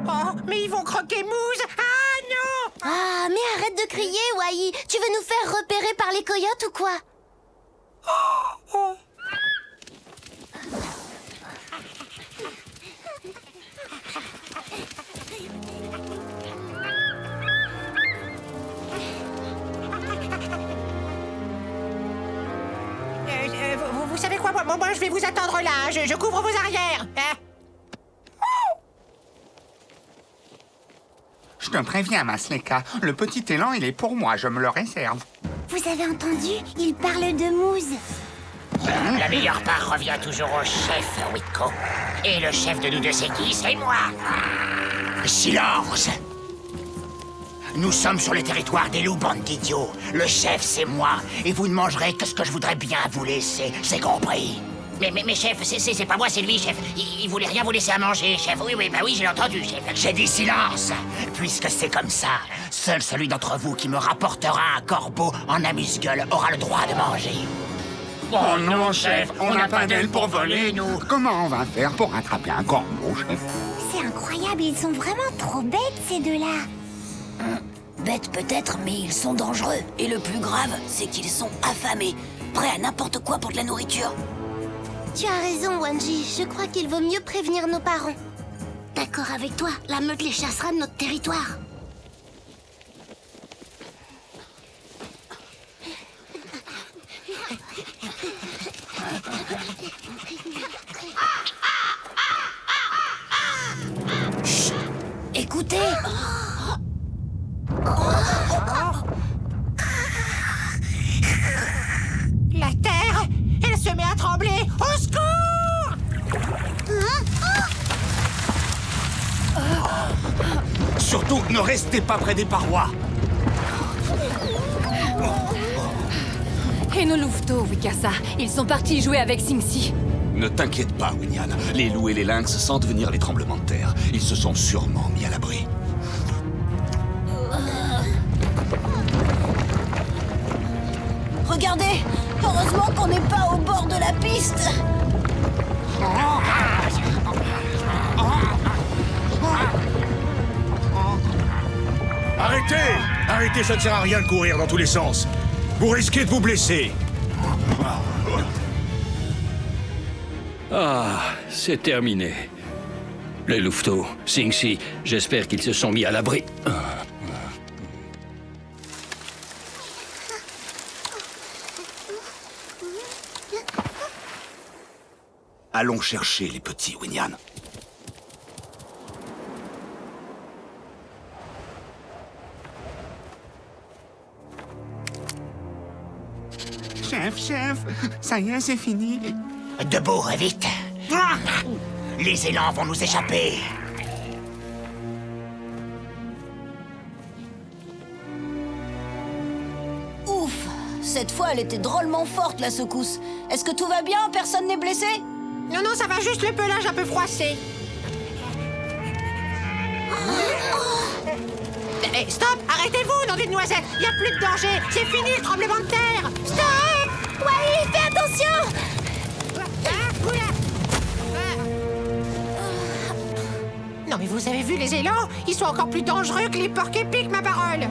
Oh, mais ils vont croquer Mousse. Ah non! Ah, mais arrête de crier, Wai. Tu veux nous faire repérer par les coyotes ou quoi? Vous savez quoi, moi, je vais vous attendre là. Je couvre vos arrières. Hein? Je te préviens, Masleka, le petit élan, il est pour moi, je me le réserve. Vous avez entendu? Il parle de Mousse. La meilleure part revient toujours au chef, Witko. Et le chef de nous deux, c'est qui? C'est moi. Silence! Nous sommes sur le territoire des loups, bande d'idiots. Le chef, c'est moi. Et vous ne mangerez que ce que je voudrais bien vous laisser. C'est compris? Mais chef, c'est pas moi, c'est lui, chef. Il voulait rien vous laisser à manger, chef. Oui, bah oui, j'ai entendu, chef. J'ai dit silence. Puisque c'est comme ça, seul celui d'entre vous qui me rapportera un corbeau en amuse-gueule aura le droit de manger. Oh non, chef, on n'a pas d'aile pour voler, nous. Comment on va faire pour attraper un corbeau, chef? C'est incroyable, ils sont vraiment trop bêtes, ces deux-là. Bêtes peut-être, mais ils sont dangereux. Et le plus grave, c'est qu'ils sont affamés. Prêts à n'importe quoi pour de la nourriture. Tu as raison, Wanji. Je crois qu'il vaut mieux prévenir nos parents. D'accord avec toi, la meute les chassera de notre territoire. Chut! Écoutez! La terre, elle se met à trembler. Au secours! Surtout, ne restez pas près des parois. Et nos louveteaux, Wikasa, ils sont partis jouer avec Singsi. Ne t'inquiète pas, Winyan. Les loups et les lynx sentent venir les tremblements de terre. Ils se sont sûrement mis à l'abri. Regardez! Heureusement qu'on n'est pas au bord de la piste! Arrêtez! Arrêtez, ça ne sert à rien de courir dans tous les sens. Vous risquez de vous blesser. Ah, c'est terminé. Les louveteaux, Singsi, j'espère qu'ils se sont mis à l'abri. Allons chercher les petits, Winyan. Chef, ça y est, c'est fini. Debout, vite. Les élans vont nous échapper. Ouf! Cette fois, elle était drôlement forte, la secousse. Est-ce que tout va bien? Personne n'est blessé? Non, ça va juste le pelage un peu froissé. Stop! Arrêtez-vous, nom d'une noisette! Il n'y a plus de danger! C'est fini le tremblement de terre! Stop! Wai, fais attention! Non mais vous avez vu les élans? Ils sont encore plus dangereux que les porcs épics, ma parole!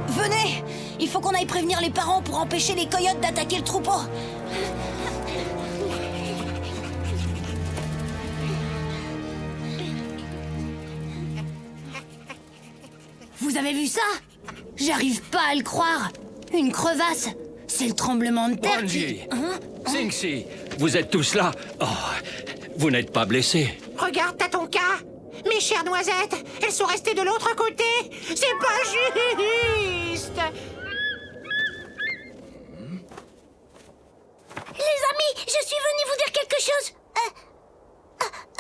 Venez! Il faut qu'on aille prévenir les parents pour empêcher les coyotes d'attaquer le troupeau. Vous avez vu ça? J'arrive pas à le croire. Une crevasse. C'est le tremblement de terre Bonji, Hein? Singsi, vous êtes tous là? Oh, vous n'êtes pas blessés? Regarde Tatonka. Mes chères noisettes, elles sont restées de l'autre côté. C'est pas juste. Les amis, je suis venue vous dire quelque chose.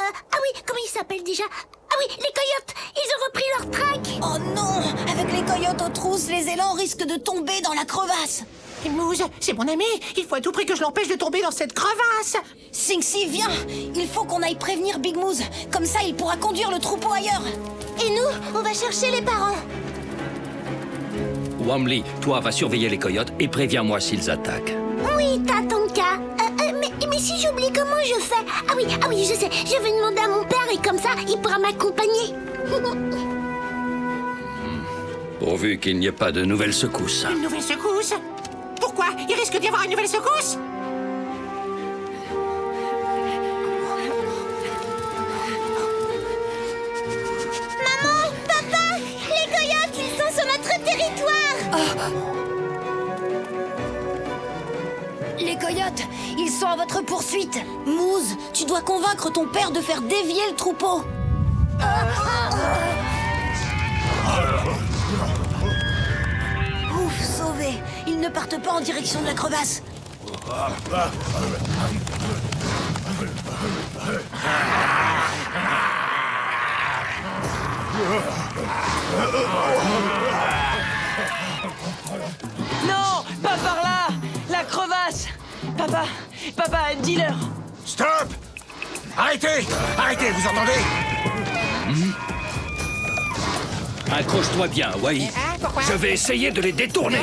Ah oui, comment ils s'appellent déjà? Ah oui, les coyotes. Ils ont repris leur traque. Oh non! Avec les coyotes aux trousses, les élans risquent de tomber dans la crevasse. Moose, c'est mon ami. Il faut à tout prix que je l'empêche de tomber dans cette crevasse. Singsi, viens! Il faut qu'on aille prévenir Big Moose. Comme ça, il pourra conduire le troupeau ailleurs. Et nous, on va chercher les parents. Wamli, toi, va surveiller les coyotes et préviens-moi s'ils attaquent. Oui, Tatonka. Mais si j'oublie comment je fais? Ah oui, je sais. Je vais demander à mon père et comme ça, il pourra m'accompagner. Pourvu qu'il n'y ait pas de nouvelles secousses. Une nouvelle secousse? Pourquoi? Il risque d'y avoir une nouvelle secousse? Maman, papa, les coyotes, ils sont sur notre territoire. Les coyotes, ils sont à votre poursuite. Moose, tu dois convaincre ton père de faire dévier le troupeau. Ouf, sauvé. Ils ne partent pas en direction de la crevasse. Non, pas par là! La crevasse! Papa, dis-leur! Stop! Arrêtez! Arrêtez, vous entendez? Accroche-toi bien, Wai. Pourquoi? Je vais essayer de les détourner.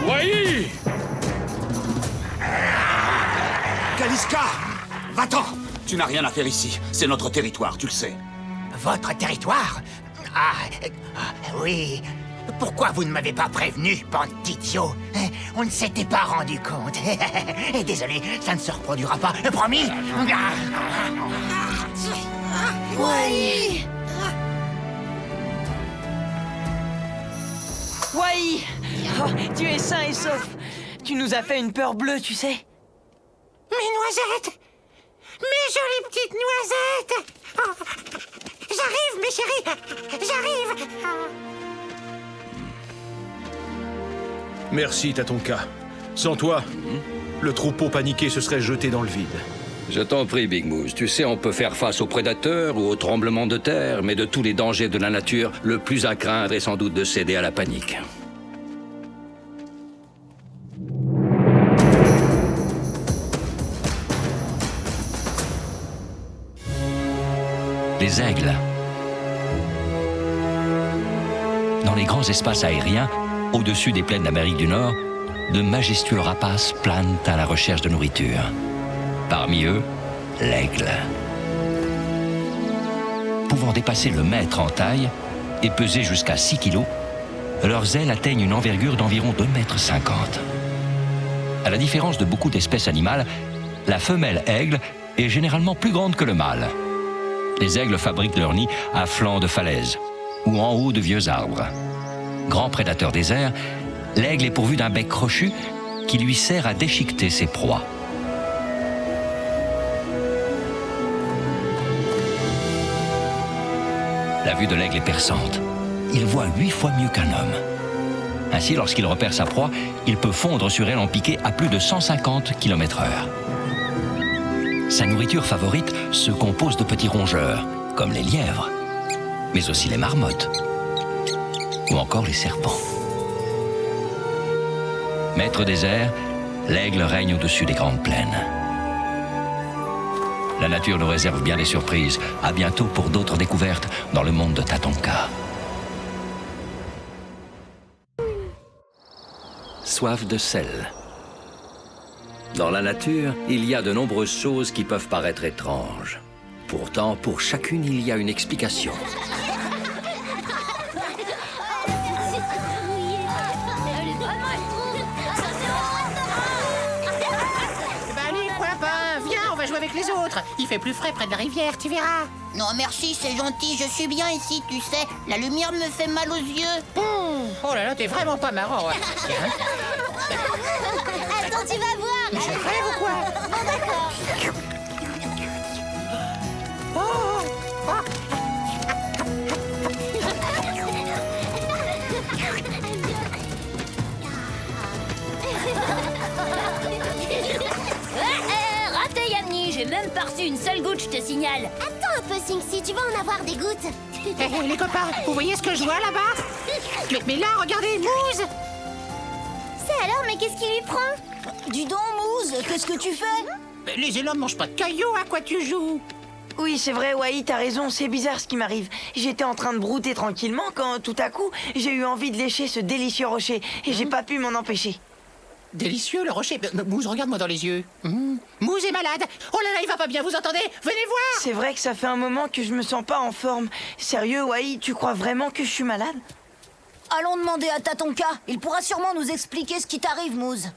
Wai! Kaliska! Va-t'en! Tu n'as rien à faire ici. C'est notre territoire, tu le sais. Votre territoire? Oui. Pourquoi vous ne m'avez pas prévenu, bande d'idiots? On ne s'était pas rendu compte. Désolé, ça ne se reproduira pas. Promis? Wai! Wai! Oh, tu es sain et sauf. Tu nous as fait une peur bleue, tu sais. Mes noisettes! Mes jolies petites noisettes! Oh, j'arrive, mes chéris! J'arrive! Merci, Tatonka. Sans toi, le troupeau paniqué se serait jeté dans le vide. Je t'en prie, Big Moose. Tu sais, on peut faire face aux prédateurs ou aux tremblements de terre, mais de tous les dangers de la nature, le plus à craindre est sans doute de céder à la panique. Les aigles. Dans les grands espaces aériens, au-dessus des plaines d'Amérique du Nord, de majestueux rapaces planent à la recherche de nourriture. Parmi eux, l'aigle. Pouvant dépasser le mètre en taille et peser jusqu'à 6 kilos, leurs ailes atteignent une envergure d'environ 2,50 mètres. À la différence de beaucoup d'espèces animales, la femelle aigle est généralement plus grande que le mâle. Les aigles fabriquent leur nid à flanc de falaise ou en haut de vieux arbres. Grand prédateur des airs, l'aigle est pourvu d'un bec crochu qui lui sert à déchiqueter ses proies. La vue de l'aigle est perçante. Il voit 8 fois mieux qu'un homme. Ainsi, lorsqu'il repère sa proie, il peut fondre sur elle en piqué à plus de 150 km/h. Sa nourriture favorite se compose de petits rongeurs, comme les lièvres, mais aussi les marmottes ou encore les serpents. Maître des airs, l'aigle règne au-dessus des grandes plaines. La nature nous réserve bien des surprises. À bientôt pour d'autres découvertes dans le monde de Tatonka. Soif de sel. Dans la nature, il y a de nombreuses choses qui peuvent paraître étranges. Pourtant, pour chacune, il y a une explication. va jouer avec les autres. Il fait plus frais près de la rivière, tu verras. Non, merci, c'est gentil. Je suis bien ici, tu sais. La lumière me fait mal aux yeux. Oh là là, t'es vraiment pas marrant. Attends, tu vas voir. Mais je rêve ou quoi? Bon, d'accord. Raté, Yamni, j'ai même pas reçu une seule goutte, je te signale. Attends un peu, Sinxi, tu vas en avoir des gouttes. Hé, les copains, vous voyez ce que je vois là-bas? Mais là, regardez, Mouze! C'est alors, mais qu'est-ce qui lui prend? Dis donc, Mouze, qu'est-ce que tu fais? Les élans mangent pas de cailloux, à quoi tu joues? Oui, c'est vrai, Wai, t'as raison, c'est bizarre ce qui m'arrive. J'étais en train de brouter tranquillement quand, tout à coup, j'ai eu envie de lécher ce délicieux rocher et j'ai pas pu m'en empêcher. Délicieux, le rocher. Mouze, regarde-moi dans les yeux. Mouze est malade. Oh là là, il va pas bien, vous entendez? Venez voir! C'est vrai que ça fait un moment que je me sens pas en forme. Sérieux, Wai, tu crois vraiment que je suis malade? Allons demander à Tatonka. Il pourra sûrement nous expliquer ce qui t'arrive, Mouze.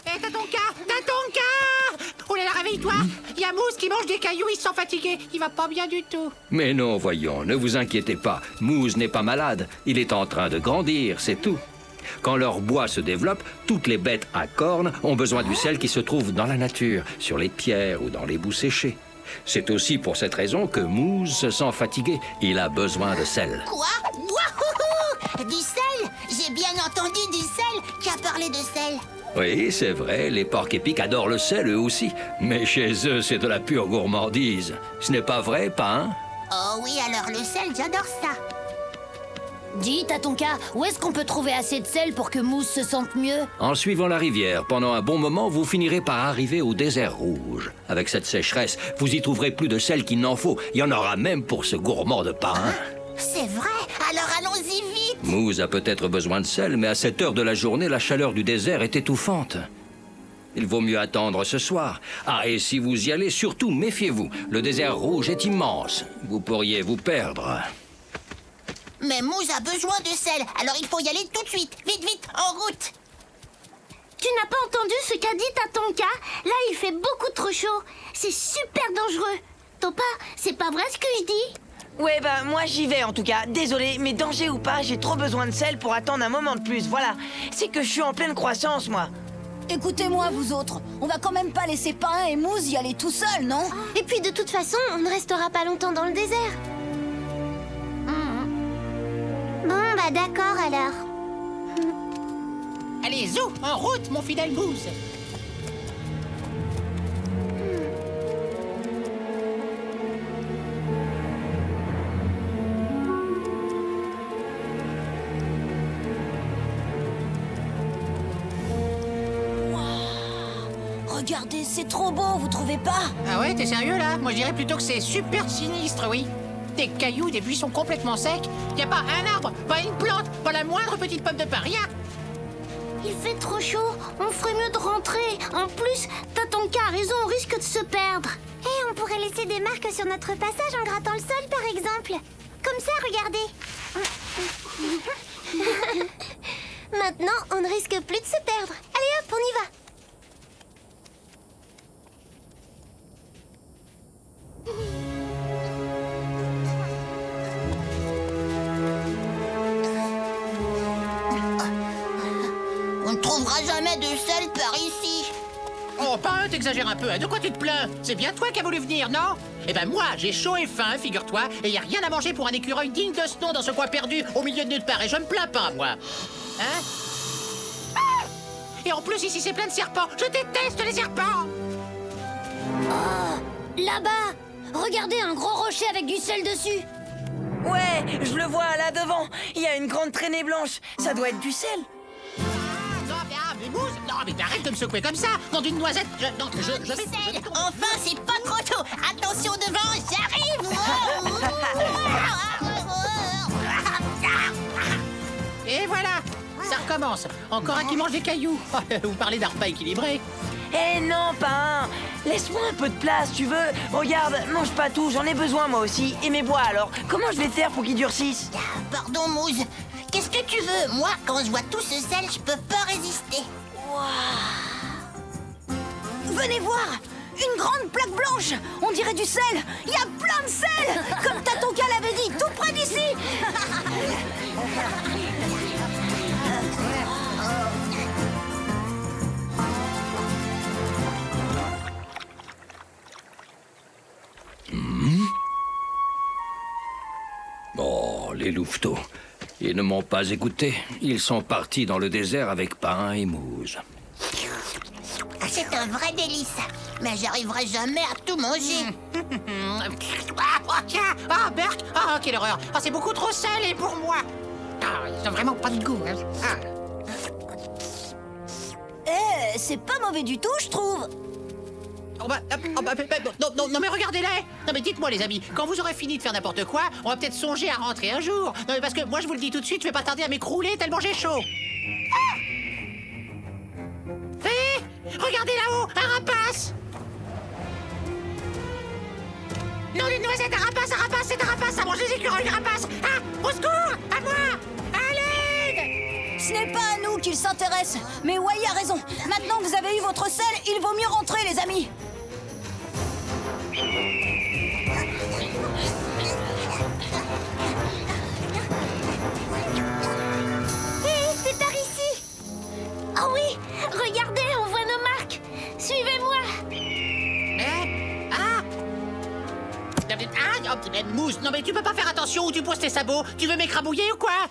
Hé, Tatonka! Oh là là, réveille-toi! Il y a Mouze qui mange des cailloux, il se sent fatigué. Il va pas bien du tout. Mais non, voyons, ne vous inquiétez pas. Mouze n'est pas malade. Il est en train de grandir, c'est tout. Quand leur bois se développe, toutes les bêtes à cornes ont besoin du sel qui se trouve dans la nature, sur les pierres ou dans les boues séchées. C'est aussi pour cette raison que Mouze se sent fatigué. Il a besoin de sel. Quoi? Wouhou! Du sel? J'ai bien entendu du sel. Qui a parlé de sel? Oui, c'est vrai, les porcs épics adorent le sel eux aussi. Mais chez eux, c'est de la pure gourmandise. Ce n'est pas vrai, Pain? Oh oui, alors le sel, j'adore ça. Dis, Tatonka, où est-ce qu'on peut trouver assez de sel pour que Mousse se sente mieux? En suivant la rivière, pendant un bon moment, vous finirez par arriver au désert rouge. Avec cette sécheresse, vous y trouverez plus de sel qu'il n'en faut. Il y en aura même pour ce gourmand de pain. C'est vrai, alors allons-y vite. Mousse a peut-être besoin de sel, mais à cette heure de la journée, la chaleur du désert est étouffante. Il vaut mieux attendre ce soir. Ah, et si vous y allez, surtout méfiez-vous. Le désert rouge est immense. Vous pourriez vous perdre. Mais Mousse a besoin de sel, alors il faut y aller tout de suite. Vite, vite, en route. Tu n'as pas entendu ce qu'a dit Tatonka? Là, il fait beaucoup trop chaud. C'est super dangereux. Topa, c'est pas vrai ce que je dis? Ouais, bah moi j'y vais en tout cas. Désolé, mais danger ou pas, j'ai trop besoin de sel pour attendre un moment de plus. Voilà, c'est que je suis en pleine croissance, moi. Écoutez-moi, vous autres. On va quand même pas laisser Pain et Mouze y aller tout seuls, non? Et puis de toute façon, on ne restera pas longtemps dans le désert. Bon, bah d'accord alors. Allez, zou, en route, mon fidèle Mouze. Regardez, c'est trop beau, vous trouvez pas? Ah ouais, t'es sérieux là? Moi je dirais plutôt que c'est super sinistre, oui. Des cailloux, des buissons complètement secs. Y a pas un arbre, pas une plante, pas la moindre petite pomme de pain, rien. Il fait trop chaud. On ferait mieux de rentrer. En plus, Tatonka a raison, on risque de se perdre. Et on pourrait laisser des marques sur notre passage en grattant le sol, par exemple. Comme ça, regardez. Maintenant, on ne risque plus de se perdre. Allez hop, on y va. On ne trouvera jamais de sel par ici. Oh, Pain, t'exagères un peu, hein. De quoi tu te plains? C'est bien toi qui as voulu venir, non? Eh ben moi, j'ai chaud et faim, figure-toi, et y a rien à manger pour un écureuil digne de ce nom dans ce coin perdu, au milieu de nulle part, et je me plains pas, moi. Hein? Ah! Et en plus, ici, c'est plein de serpents. Je déteste les serpents. Là-bas, regardez un gros rocher avec du sel dessus. Ouais, je le vois là devant. Il y a une grande traînée blanche. Ça doit être du sel. Mais Mousse, non, mais arrête de me secouer comme ça. Dans une noisette, je vais... Sel, enfin, c'est pas trop tôt. Attention devant, j'arrive. Et voilà, ça recommence. Encore un qui mange des cailloux. Vous parlez d'un repas équilibré. Eh non, Pain. Laisse-moi un peu de place, tu veux. Regarde, mange pas tout, j'en ai besoin moi aussi. Et mes bois alors, comment je vais faire pour qu'ils durcissent? Pardon, Mousse. Qu'est-ce que tu veux? Moi, quand je vois tout ce sel, je peux pas résister. Venez voir! Une grande plaque blanche. On dirait du sel. Il y a plein de sel. Comme Tatonka l'avait dit, tout près d'ici. Oh, les louveteaux. Ils ne m'ont pas écouté. Ils sont partis dans le désert avec pain et mousse. C'est un vrai délice. Mais j'arriverai jamais à tout manger. Tiens! Ah, Bert! Ah, quelle horreur! Ah, c'est beaucoup trop salé pour moi! Ah, ils ont vraiment pas de goût. Hein. Ah. C'est pas mauvais du tout, je trouve. Non, mais regardez-les! Non, mais dites-moi, les amis, quand vous aurez fini de faire n'importe quoi, on va peut-être songer à rentrer un jour. Non, mais parce que moi, je vous le dis tout de suite, je vais pas tarder à m'écrouler tellement j'ai chaud. Ah! Regardez là-haut, un rapace! Non, une noisette, un rapace, c'est un rapace, ça mange les écureuils, un rapace! Ah! Au secours! À moi! À l'aide! Ce n'est pas à nous qu'il s'intéresse. Mais Wai a raison. Maintenant que vous avez eu votre sel, il vaut mieux rentrer, les amis. Hé, c'est par ici. Oh oui, regardez, on voit nos marques. Suivez-moi. Ah! Mousse, non mais tu peux pas faire attention où tu poses tes sabots. Tu veux m'écrabouiller ou quoi?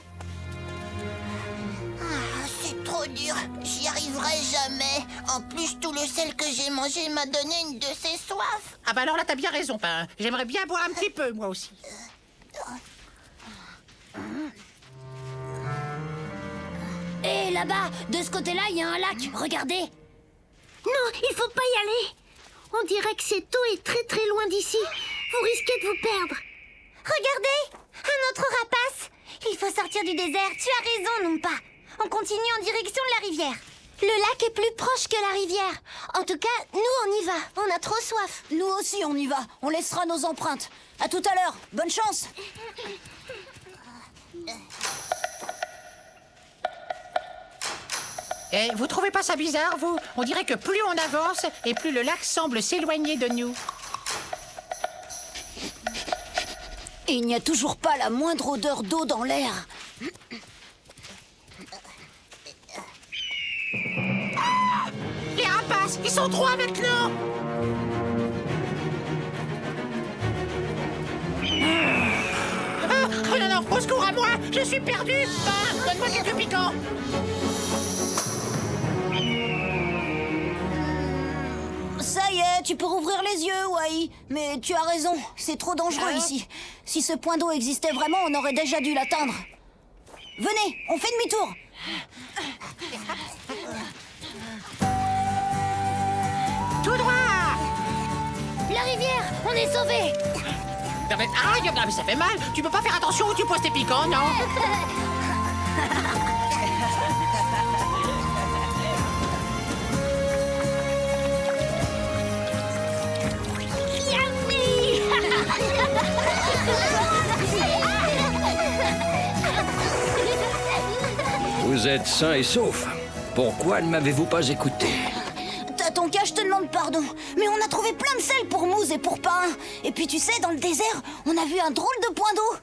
C'est trop dur. J'y arriverai jamais. En plus, tout le sel que j'ai mangé m'a donné une de ces soifs. Ah bah alors là, t'as bien raison, Pain. J'aimerais bien boire un petit peu, moi aussi. Hé, là-bas, de ce côté-là, il y a un lac. Regardez. Non, il faut pas y aller. On dirait que cette eau est très très loin d'ici. Vous risquez de vous perdre. Regardez, un autre rapace. Il faut sortir du désert. Tu as raison, Numpa. On continue en direction de la rivière. Le lac est plus proche que la rivière. En tout cas, nous, on y va. On a trop soif. Nous aussi, on y va. On laissera nos empreintes. À tout à l'heure. Bonne chance. Eh, vous trouvez pas ça bizarre, vous? On dirait que plus on avance, et plus le lac semble s'éloigner de nous. Et il n'y a toujours pas la moindre odeur d'eau dans l'air. Les rapaces, ils sont trois maintenant! Oh non, non, au secours à moi! Je suis perdu! Ah, donne-moi quelques piquants! Ça y est, tu peux rouvrir les yeux, Wai. Mais tu as raison, c'est trop dangereux ici. Si ce point d'eau existait vraiment, on aurait déjà dû l'atteindre. Venez, on fait demi-tour. Tout droit! La rivière, on est sauvés. Non mais, aïe, non, mais ça fait mal! Tu peux pas faire attention où tu poses tes piquants, non? Vous êtes sains et saufs. Pourquoi ne m'avez-vous pas écouté? Tatonka, je te demande pardon. Mais on a trouvé plein de sel pour Mousse et pour Pain. Et puis tu sais, dans le désert, on a vu un drôle de point d'eau.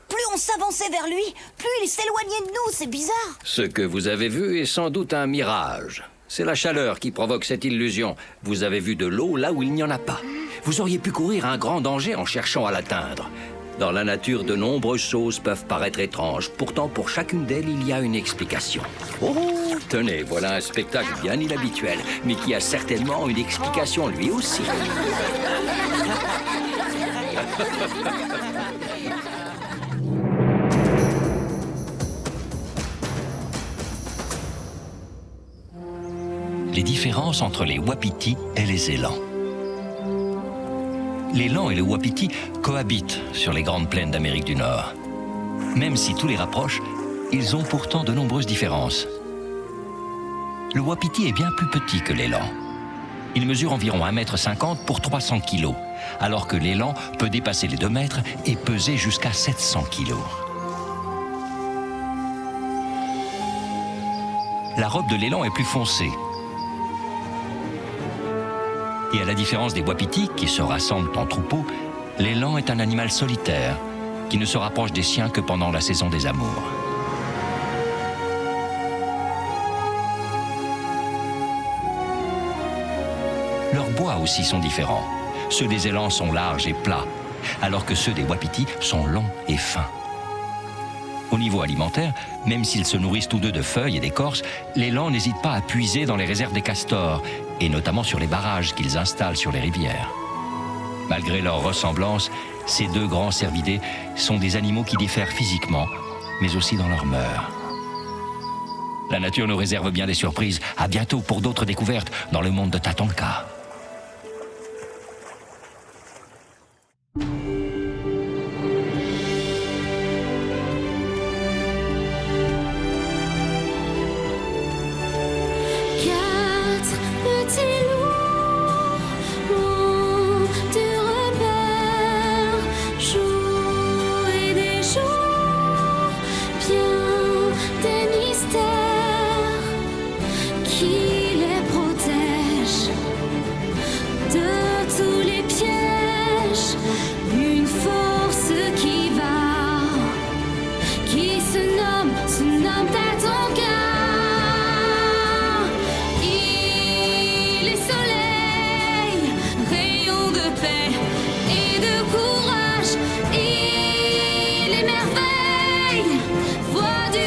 Plus on s'avançait vers lui, plus il s'éloignait de nous, c'est bizarre. Ce que vous avez vu est sans doute un mirage. C'est la chaleur qui provoque cette illusion. Vous avez vu de l'eau là où il n'y en a pas. Vous auriez pu courir un grand danger en cherchant à l'atteindre. Dans la nature, de nombreuses choses peuvent paraître étranges. Pourtant, pour chacune d'elles, il y a une explication. Oh, tenez, voilà un spectacle bien inhabituel, mais qui a certainement une explication lui aussi. Les différences entre les wapitis et les élans. L'élan et le wapiti cohabitent sur les grandes plaines d'Amérique du Nord. Même si tout les rapproche, ils ont pourtant de nombreuses différences. Le wapiti est bien plus petit que l'élan. Il mesure environ 1,50 m pour 300 kg, alors que l'élan peut dépasser les 2 mètres et peser jusqu'à 700 kg. La robe de l'élan est plus foncée. Et à la différence des wapitis, qui se rassemblent en troupeau, l'élan est un animal solitaire, qui ne se rapproche des siens que pendant la saison des amours. Leurs bois aussi sont différents. Ceux des élans sont larges et plats, alors que ceux des wapitis sont longs et fins. Au niveau alimentaire, même s'ils se nourrissent tous deux de feuilles et d'écorces, l'élan n'hésite pas à puiser dans les réserves des castors, et notamment sur les barrages qu'ils installent sur les rivières. Malgré leur ressemblance, ces deux grands cervidés sont des animaux qui diffèrent physiquement, mais aussi dans leurs mœurs. La nature nous réserve bien des surprises. À bientôt pour d'autres découvertes dans le monde de Tatonka. Voix du